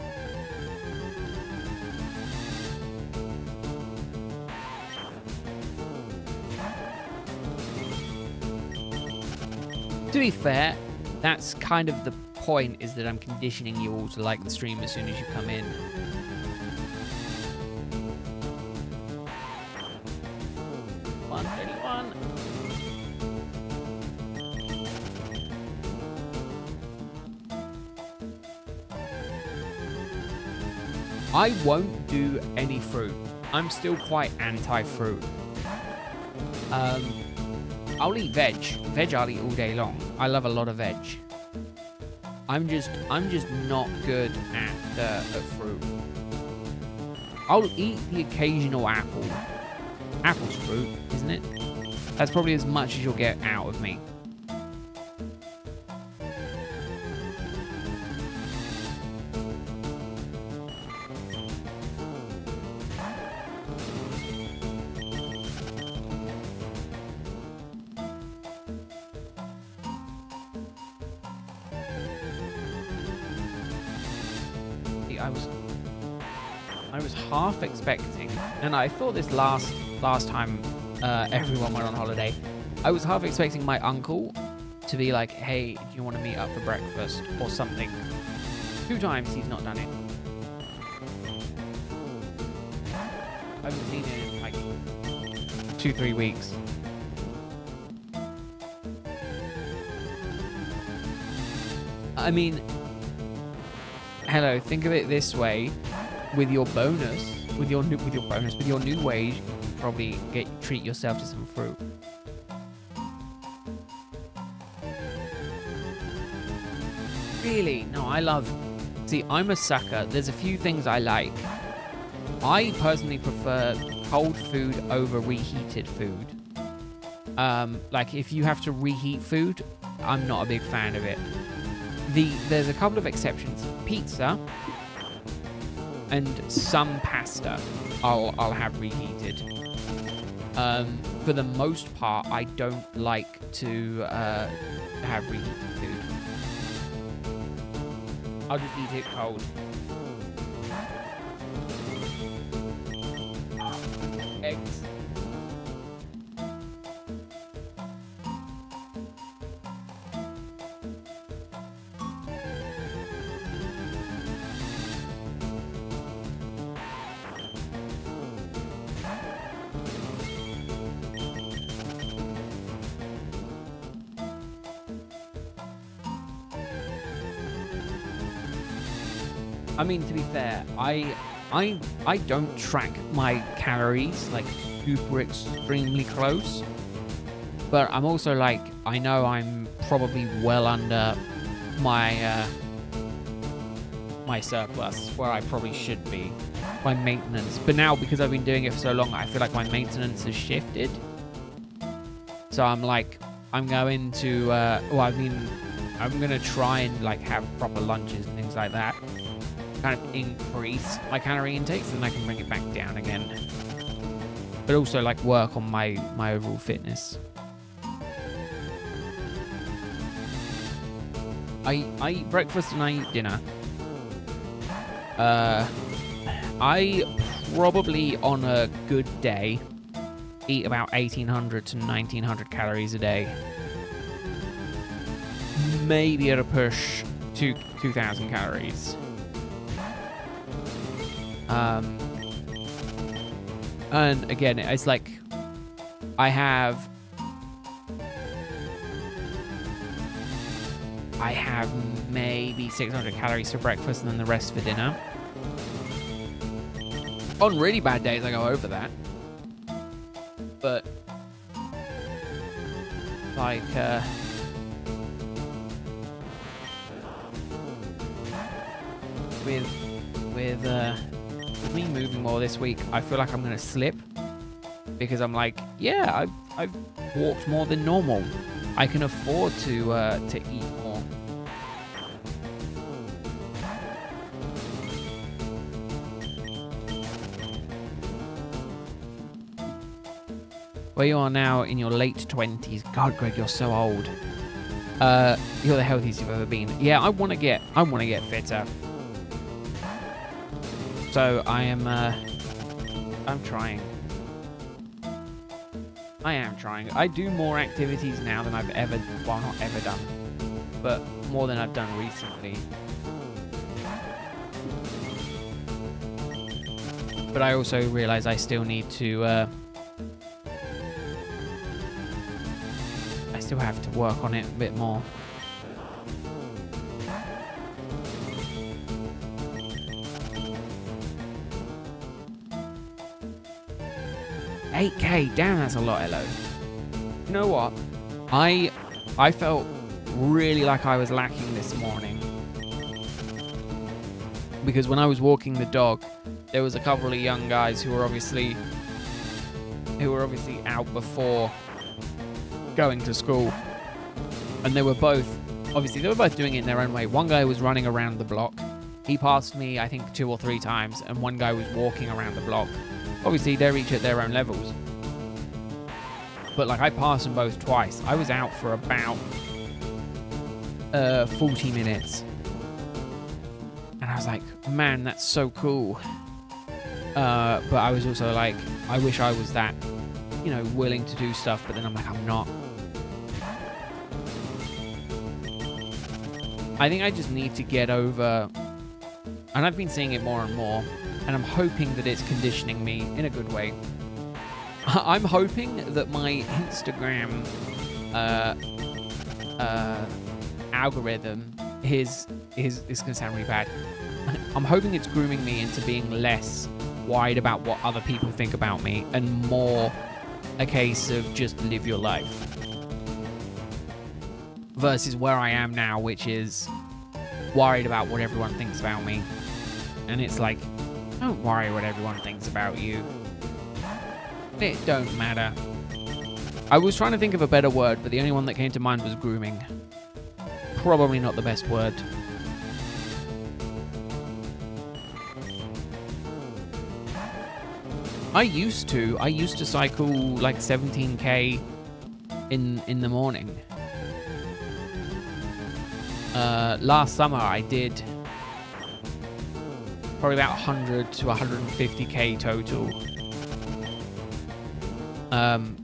To be fair, that's kind of the point, is that I'm conditioning you all to like the stream as soon as you come in. I won't do any fruit. I'm still quite anti-fruit. I'll eat veg. Veg I'll eat all day long. I love a lot of veg. I'm just not good at fruit. I'll eat the occasional apple. Apple's fruit, isn't it? That's probably as much as you'll get out of me. I was half expecting, and I thought this last time everyone went on holiday, I was half expecting my uncle to be like, hey, do you want to meet up for breakfast or something? 2 times he's not done it. I haven't seen it in like 2-3 weeks. I mean, hello, think of it this way. With your bonus, with your new wage, you can probably treat yourself to some fruit. Really? No, see, I'm a sucker. There's a few things I like. I personally prefer cold food over reheated food. Like if you have to reheat food, I'm not a big fan of it. There's a couple of exceptions. Pizza and some pasta I'll have reheated. For the most part, I don't like to have reheated food. I'll just eat it cold. Eggs. I mean, to be fair, I don't track my calories like super extremely close, but I'm also like, I know I'm probably well under my my surplus where I probably should be, my maintenance. But now, because I've been doing it for so long, I feel like my maintenance has shifted. So I'm like, I'm going to I'm gonna try and like have proper lunches and things like that. kind of increase my calorie intakes, then I can bring it back down again. But also like work on my overall fitness. I eat breakfast and I eat dinner. I probably on a good day eat about 1,800 to 1,900 calories a day. Maybe at a push to 2,000 calories. And again, it's like I have maybe 600 calories for breakfast and then the rest for dinner. On really bad days, I go over that. But like with me moving more this week, I feel like I'm gonna slip because I'm like, yeah, I've walked more than normal. I can afford to eat more. Where you are now in your late 20s. God, Greg, you're so old. You're the healthiest you've ever been. Yeah, I want to get fitter. So I'm trying. I am trying. I do more activities now than I've ever, well, not ever done, but more than I've done recently. But I also realize I still need to, I still have to work on it a bit more. $8K, damn, that's a lot, Elo. You know what? I felt really like I was lacking this morning. Because when I was walking the dog, there was a couple of young guys who were obviously out before going to school. And they were both doing it in their own way. One guy was running around the block. He passed me, I think, 2 or 3 times, and one guy was walking around the block. Obviously, they're each at their own levels. But, like, I passed them both twice. I was out for about 40 minutes. And I was like, man, that's so cool. But I was also like, I wish I was that, you know, willing to do stuff. But then I'm like, I'm not. I think I just need to get over... And I've been seeing it more and more. And I'm hoping that it's conditioning me in a good way. I'm hoping that my Instagram algorithm is going to sound really bad. I'm hoping it's grooming me into being less worried about what other people think about me and more a case of just live your life. Versus where I am now, which is worried about what everyone thinks about me. And it's like, don't worry what everyone thinks about you. It don't matter. I was trying to think of a better word, but the only one that came to mind was grooming. Probably not the best word. I used to cycle like 17K in the morning. Last summer I did probably about 100 to 150K total.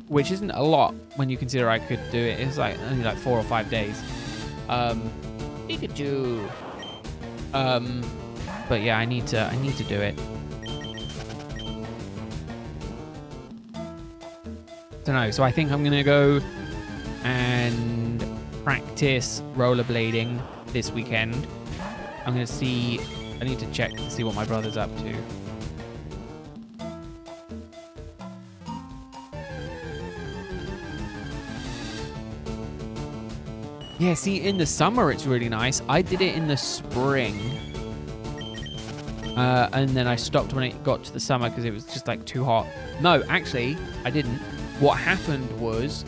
Which isn't a lot when you consider I could do it. It's like only like 4 or 5 days. Pikachu. But yeah, I need to do it. Don't know. So I think I'm gonna go and practice rollerblading this weekend. I'm gonna see. I need to check to see what my brother's up to. Yeah, see, in the summer it's really nice. I did it in the spring. And then I stopped when it got to the summer because it was just like too hot. No, actually, I didn't. What happened was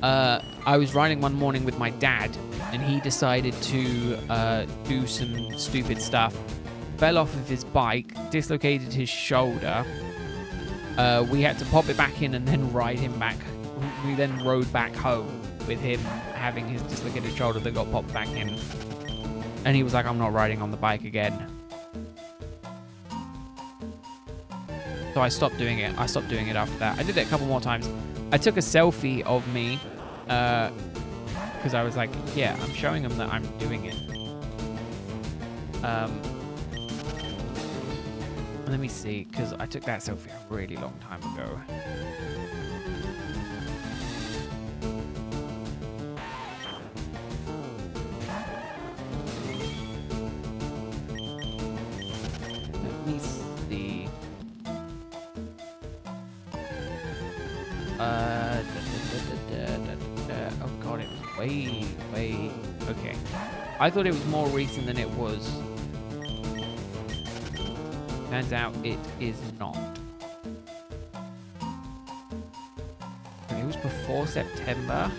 I was riding one morning with my dad and he decided to do some stupid stuff fell off of his bike, dislocated his shoulder. We had to pop it back in and then ride him back. We then rode back home with him having his dislocated shoulder that got popped back in. And he was like, I'm not riding on the bike again. So I stopped doing it. I stopped doing it after that. I did it a couple more times. I took a selfie of me because I was like, yeah, I'm showing him that I'm doing it. Let me see, because I took that selfie a really long time ago. Let me see. Oh god, it was way. Okay. I thought it was more recent than it was. Turns out it is not. It was before September.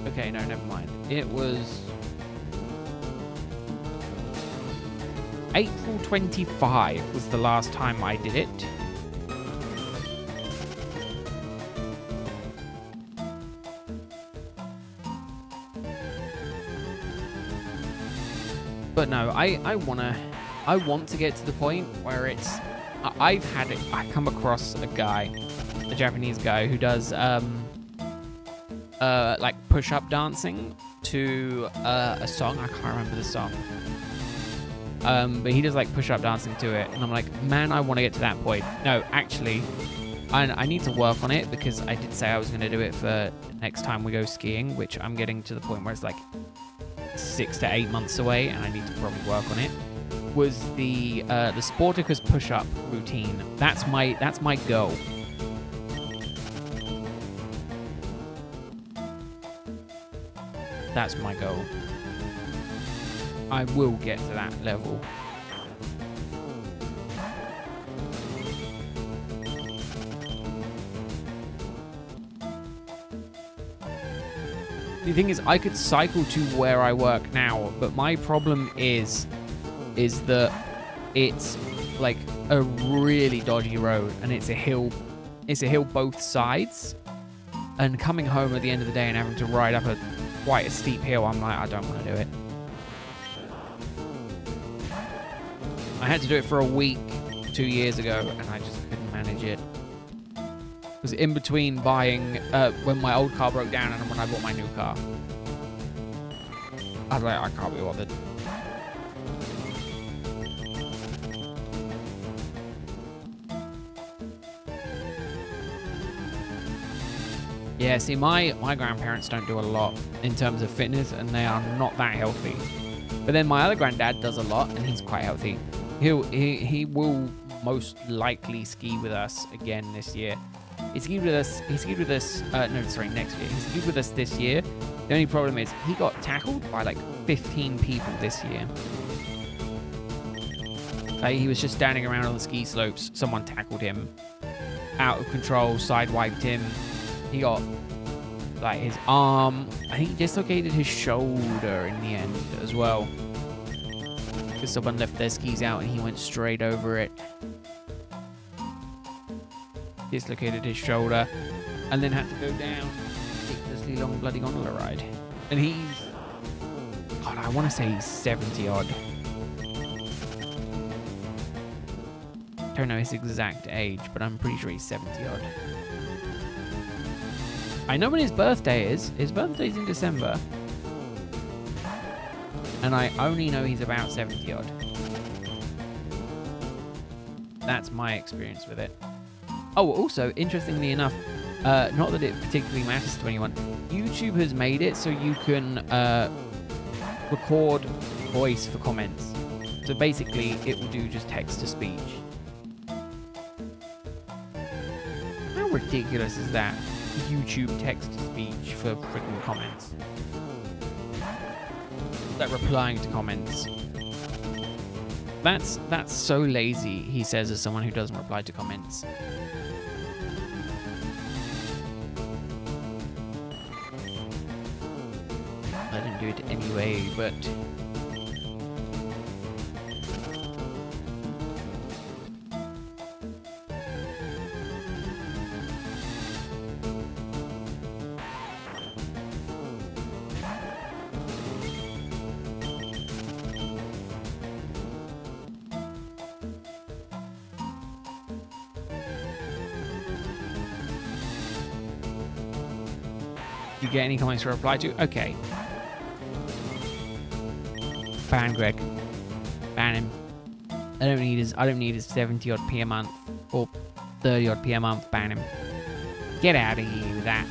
Okay, no, never mind. It was April 25 was the last time I did it. But no, I want to get to the point where it's, I come across a Japanese guy who does like push-up dancing to a song. I can't remember the song. But he does like push-up dancing to it, and I'm like, man, I want to get to that point. No, actually, I need to work on it, because I did say I was going to do it for next time we go skiing, which I'm getting to the point where it's like 6 to 8 months away, and I need to probably work on it. Was the Sporticus push-up routine. That's my goal. That's my goal. I will get to that level. The thing is, I could cycle to where I work now, but my problem is that it's like a really dodgy road, and it's a hill both sides. And coming home at the end of the day and having to ride up quite a steep hill, I'm like, I don't want to do it. I had to do it for a week 2 years ago, and I just couldn't manage it. It was in between buying, when my old car broke down and when I bought my new car. I was like, I can't be bothered. Yeah, see, my grandparents don't do a lot in terms of fitness, and they are not that healthy. But then my other granddad does a lot, and he's quite healthy. He will most likely ski with us again this year. He skied with us next year. He skied with us this year. The only problem is he got tackled by like 15 people this year. Like, he was just standing around on the ski slopes. Someone tackled him. Out of control, sidewiped him. He got like his arm. I think he dislocated his shoulder in the end as well. Because someone left their skis out and he went straight over it. Dislocated his shoulder, and then had to go down a ridiculously long bloody gondola ride. And he's, God, I want to say he's 70 odd. Don't know his exact age, but I'm pretty sure he's 70 odd. I know when his birthday is. His birthday's in December. And I only know he's about 70 odd. That's my experience with it. Oh, also, interestingly enough, not that it particularly matters to anyone, YouTube has made it so you can record voice for comments. So basically, it will do just text-to-speech. How ridiculous is that? YouTube text-to-speech for freaking comments. Like replying to comments. That's so lazy, he says, as someone who doesn't reply to comments. do it anyway, but... You get any comments to reply to? Okay. Ban Greg. Ban him. I don't need his 70 odd p a month or 30 odd p a month. Ban him. Get out of here with that.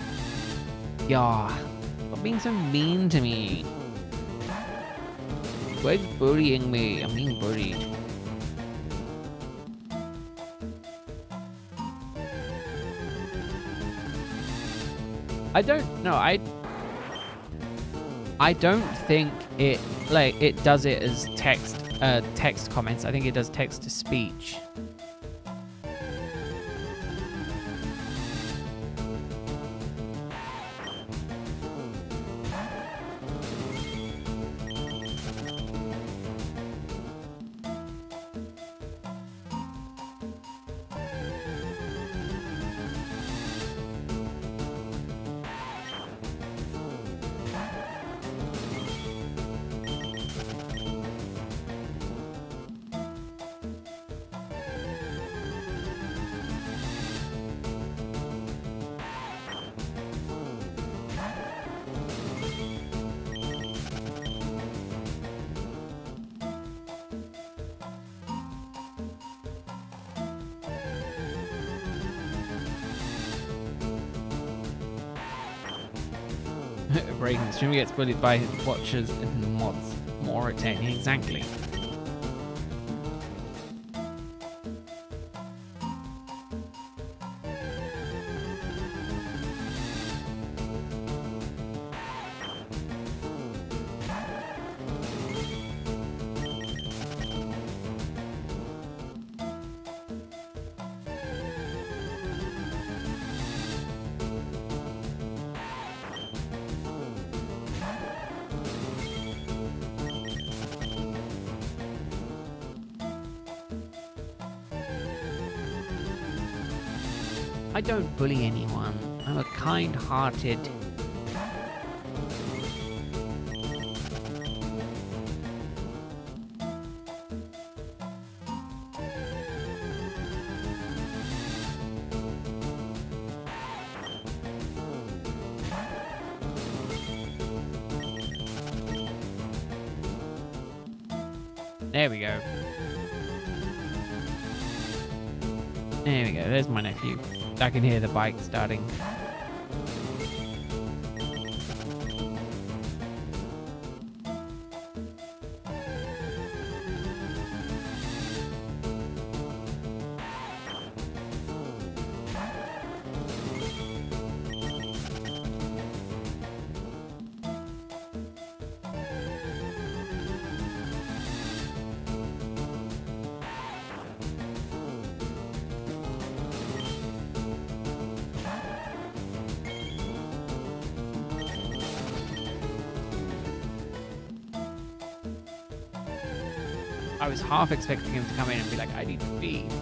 Yeah. Stop being so mean to me. Greg's bullying me. I'm being bullied. I don't know. I don't think it does it as text comments. I think it does text to speech. Breaking the streamer gets bullied by his watchers and mods. More attaining. Exactly. I don't bully anyone. I'm a kind-hearted... There we go. There we go. There's my nephew. I can hear the bike starting. I was half expecting him to come in and be like, I need to feed.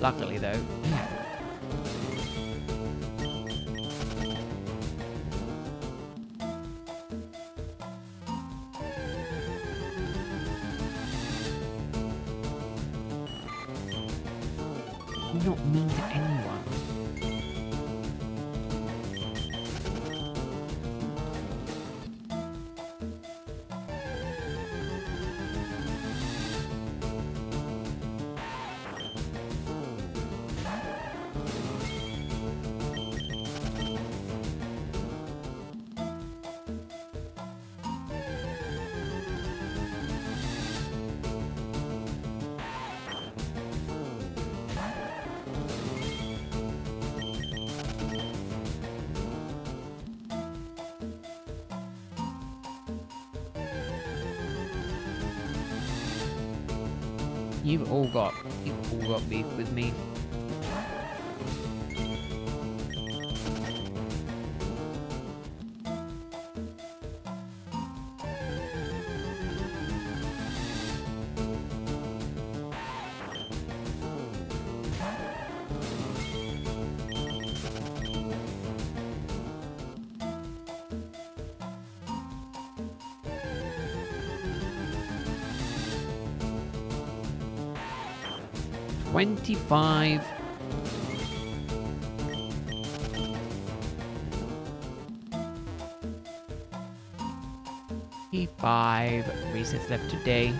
Luckily, though, yeah. I'm not mean to anyone. You've all got beef with me. 25. Five resets left today.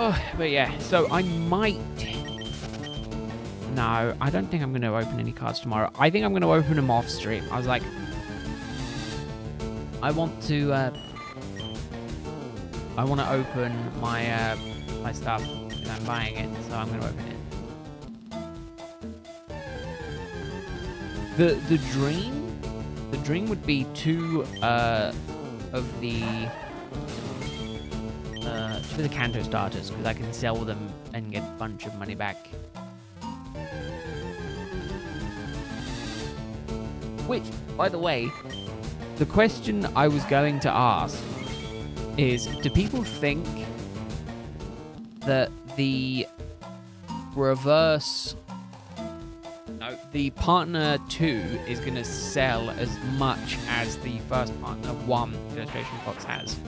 Oh, but yeah, so I might... No, I don't think I'm going to open any cards tomorrow. I think I'm going to open them off stream. I was like... I want to open my my stuff because I'm buying it, so I'm going to open it. The dream would be two of the Kanto starters, because I can sell them and get a bunch of money back. Which, by the way, the question I was going to ask is, do people think that the reverse... No, the partner 2 is going to sell as much as the first partner 1 illustration box has?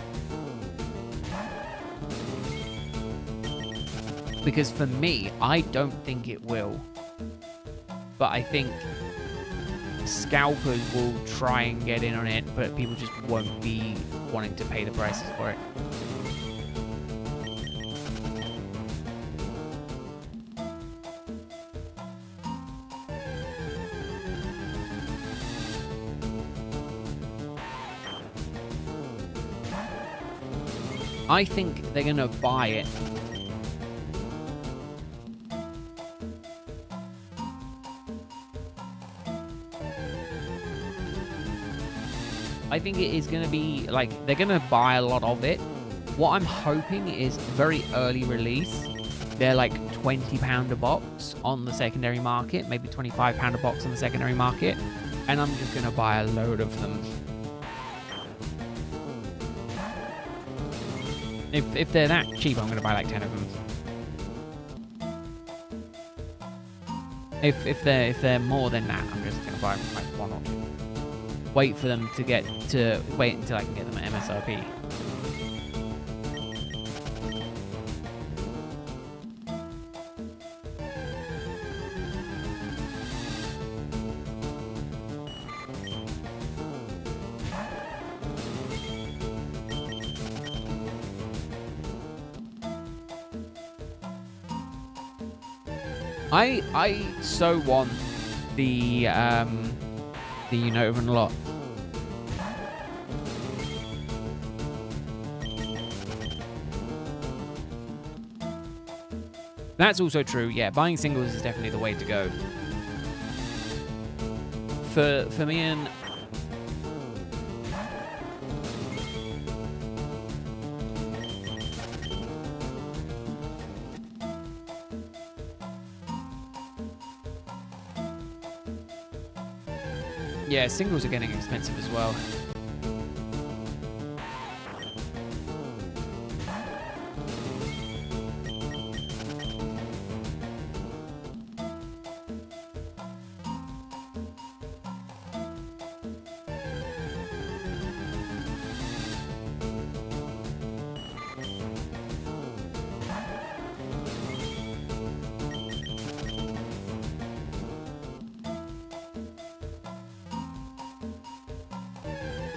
Because for me, I don't think it will. But I think scalpers will try and get in on it, but people just won't be wanting to pay the prices for it. I think they're going to buy it. I think it is going to be, like, they're going to buy a lot of it. What I'm hoping is very early release. They're like £20 a box on the secondary market, maybe £25 a box on the secondary market. And I'm just going to buy a load of them. If they're that cheap, I'm going to buy like 10 of them. If they're more than that, I'm just going to buy like 1 or 2. Wait for them to wait until I can get them at MSRP. I so want the Unova lot. That's also true, yeah. Buying singles is definitely the way to go. For me and... Yeah, singles are getting expensive as well.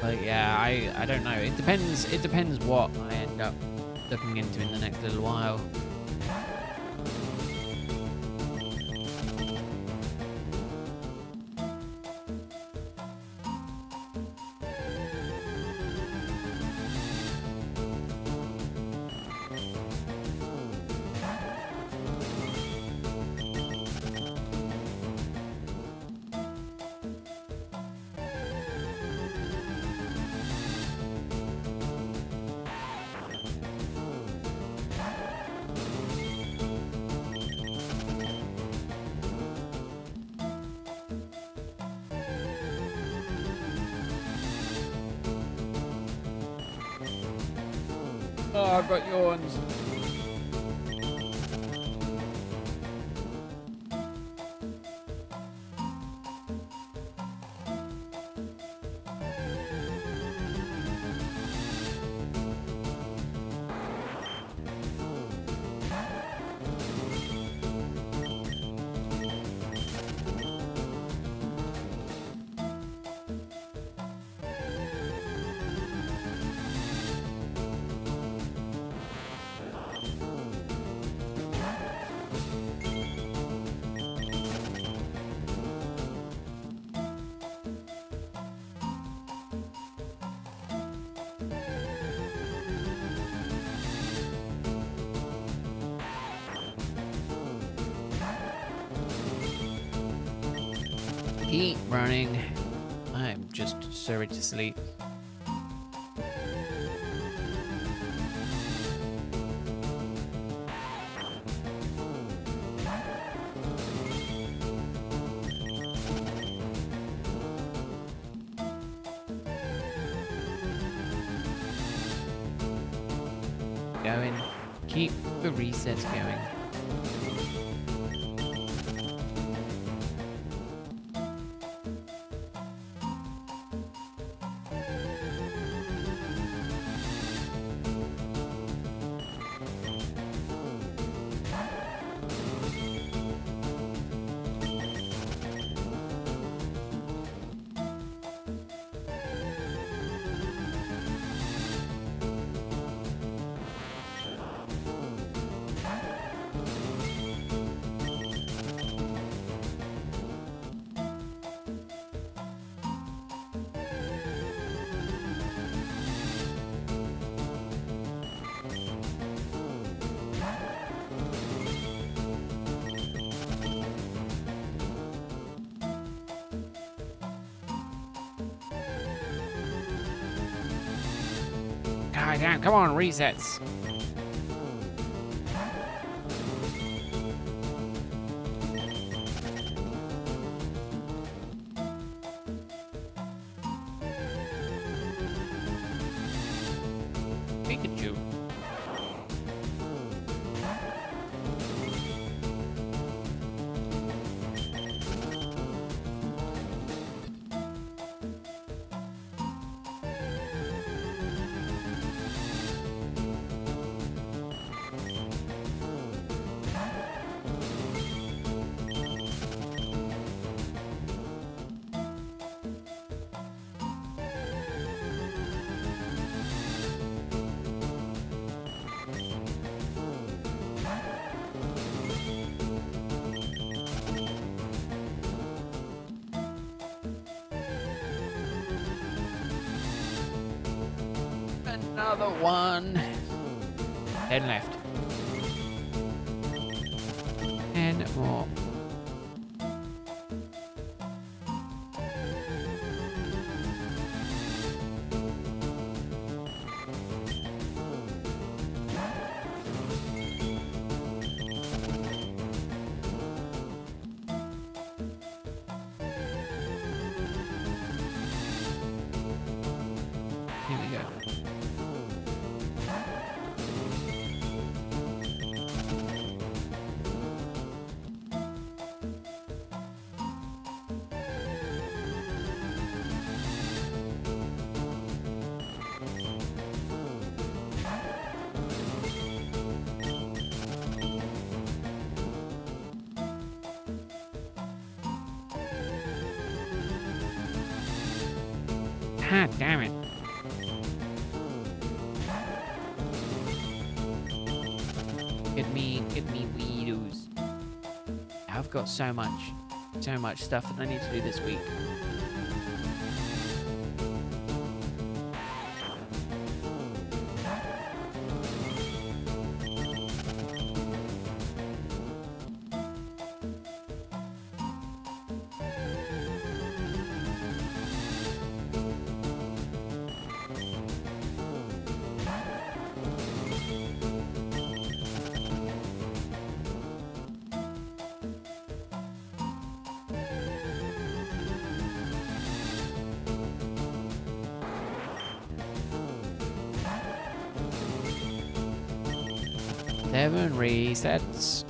But yeah, I don't know. It depends what I end up looking into in the next little while. Oh, I've got yawns. Keep running. I'm just so ready to sleep. Going. Keep the resets going. God damn, come on, resets. Pikachu. Another one. 10 left. 10 more. Here we go. God damn it. Get me weedos. I've got so much stuff that I need to do this week. 7 resets.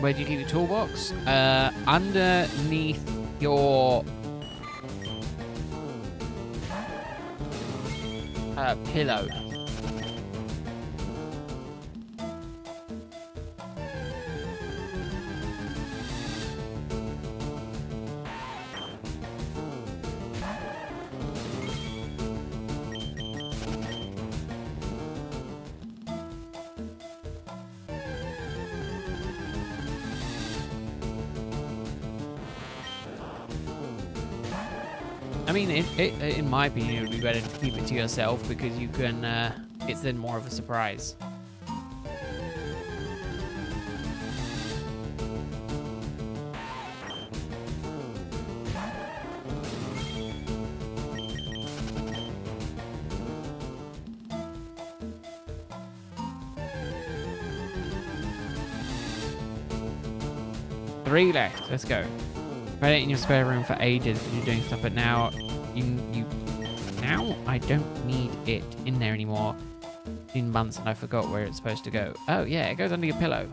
Where do you keep your toolbox? Underneath your pillow. I mean, in my opinion, it would be better to keep it to yourself because you can, it's then more of a surprise. Three left. Let's go. Put it in your spare room for ages because you're doing stuff, but now now I don't need it in there anymore. In months and I forgot where it's supposed to go. Oh yeah, it goes under your pillow.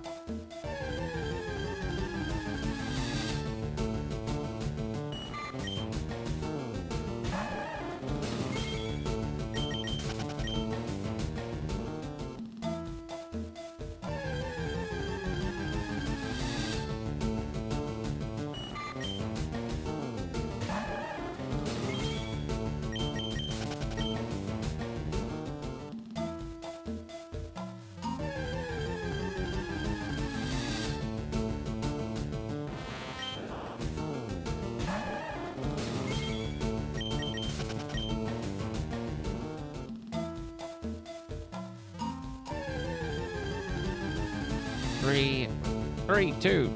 Three, 2.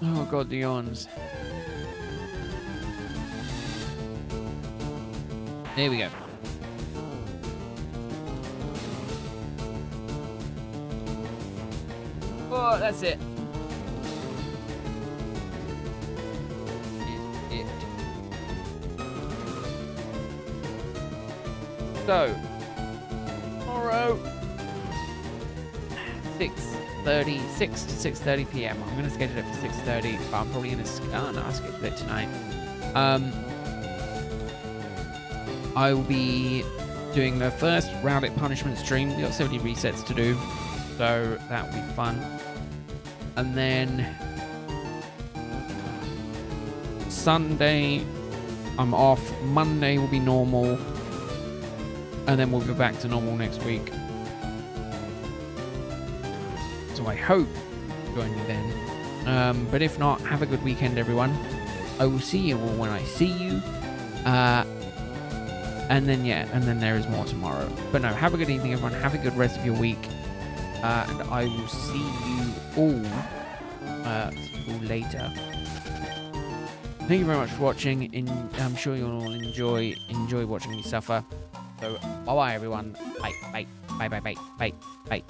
Oh god, the yawns. There we go. Oh, that's it. Is it. So, tomorrow, 6 to 6:30 p.m. I'm going to schedule it for 6:30, but I'm probably going to... Oh, no, I'll schedule it tonight. I will be doing the first Rabbit Punishment stream. We've got 70 resets to do, so that will be fun. And then Sunday, I'm off. Monday will be normal. And then we'll be back to normal next week. So I hope you join me then. But if not, have a good weekend, everyone. I will see you all when I see you. And then, yeah, and then there is more tomorrow. But no, have a good evening, everyone. Have a good rest of your week. And I will see you all later. Thank you very much for watching. I'm sure you'll all enjoy watching me suffer. So, bye-bye, everyone. Bye, bye, bye, bye, bye, bye, bye.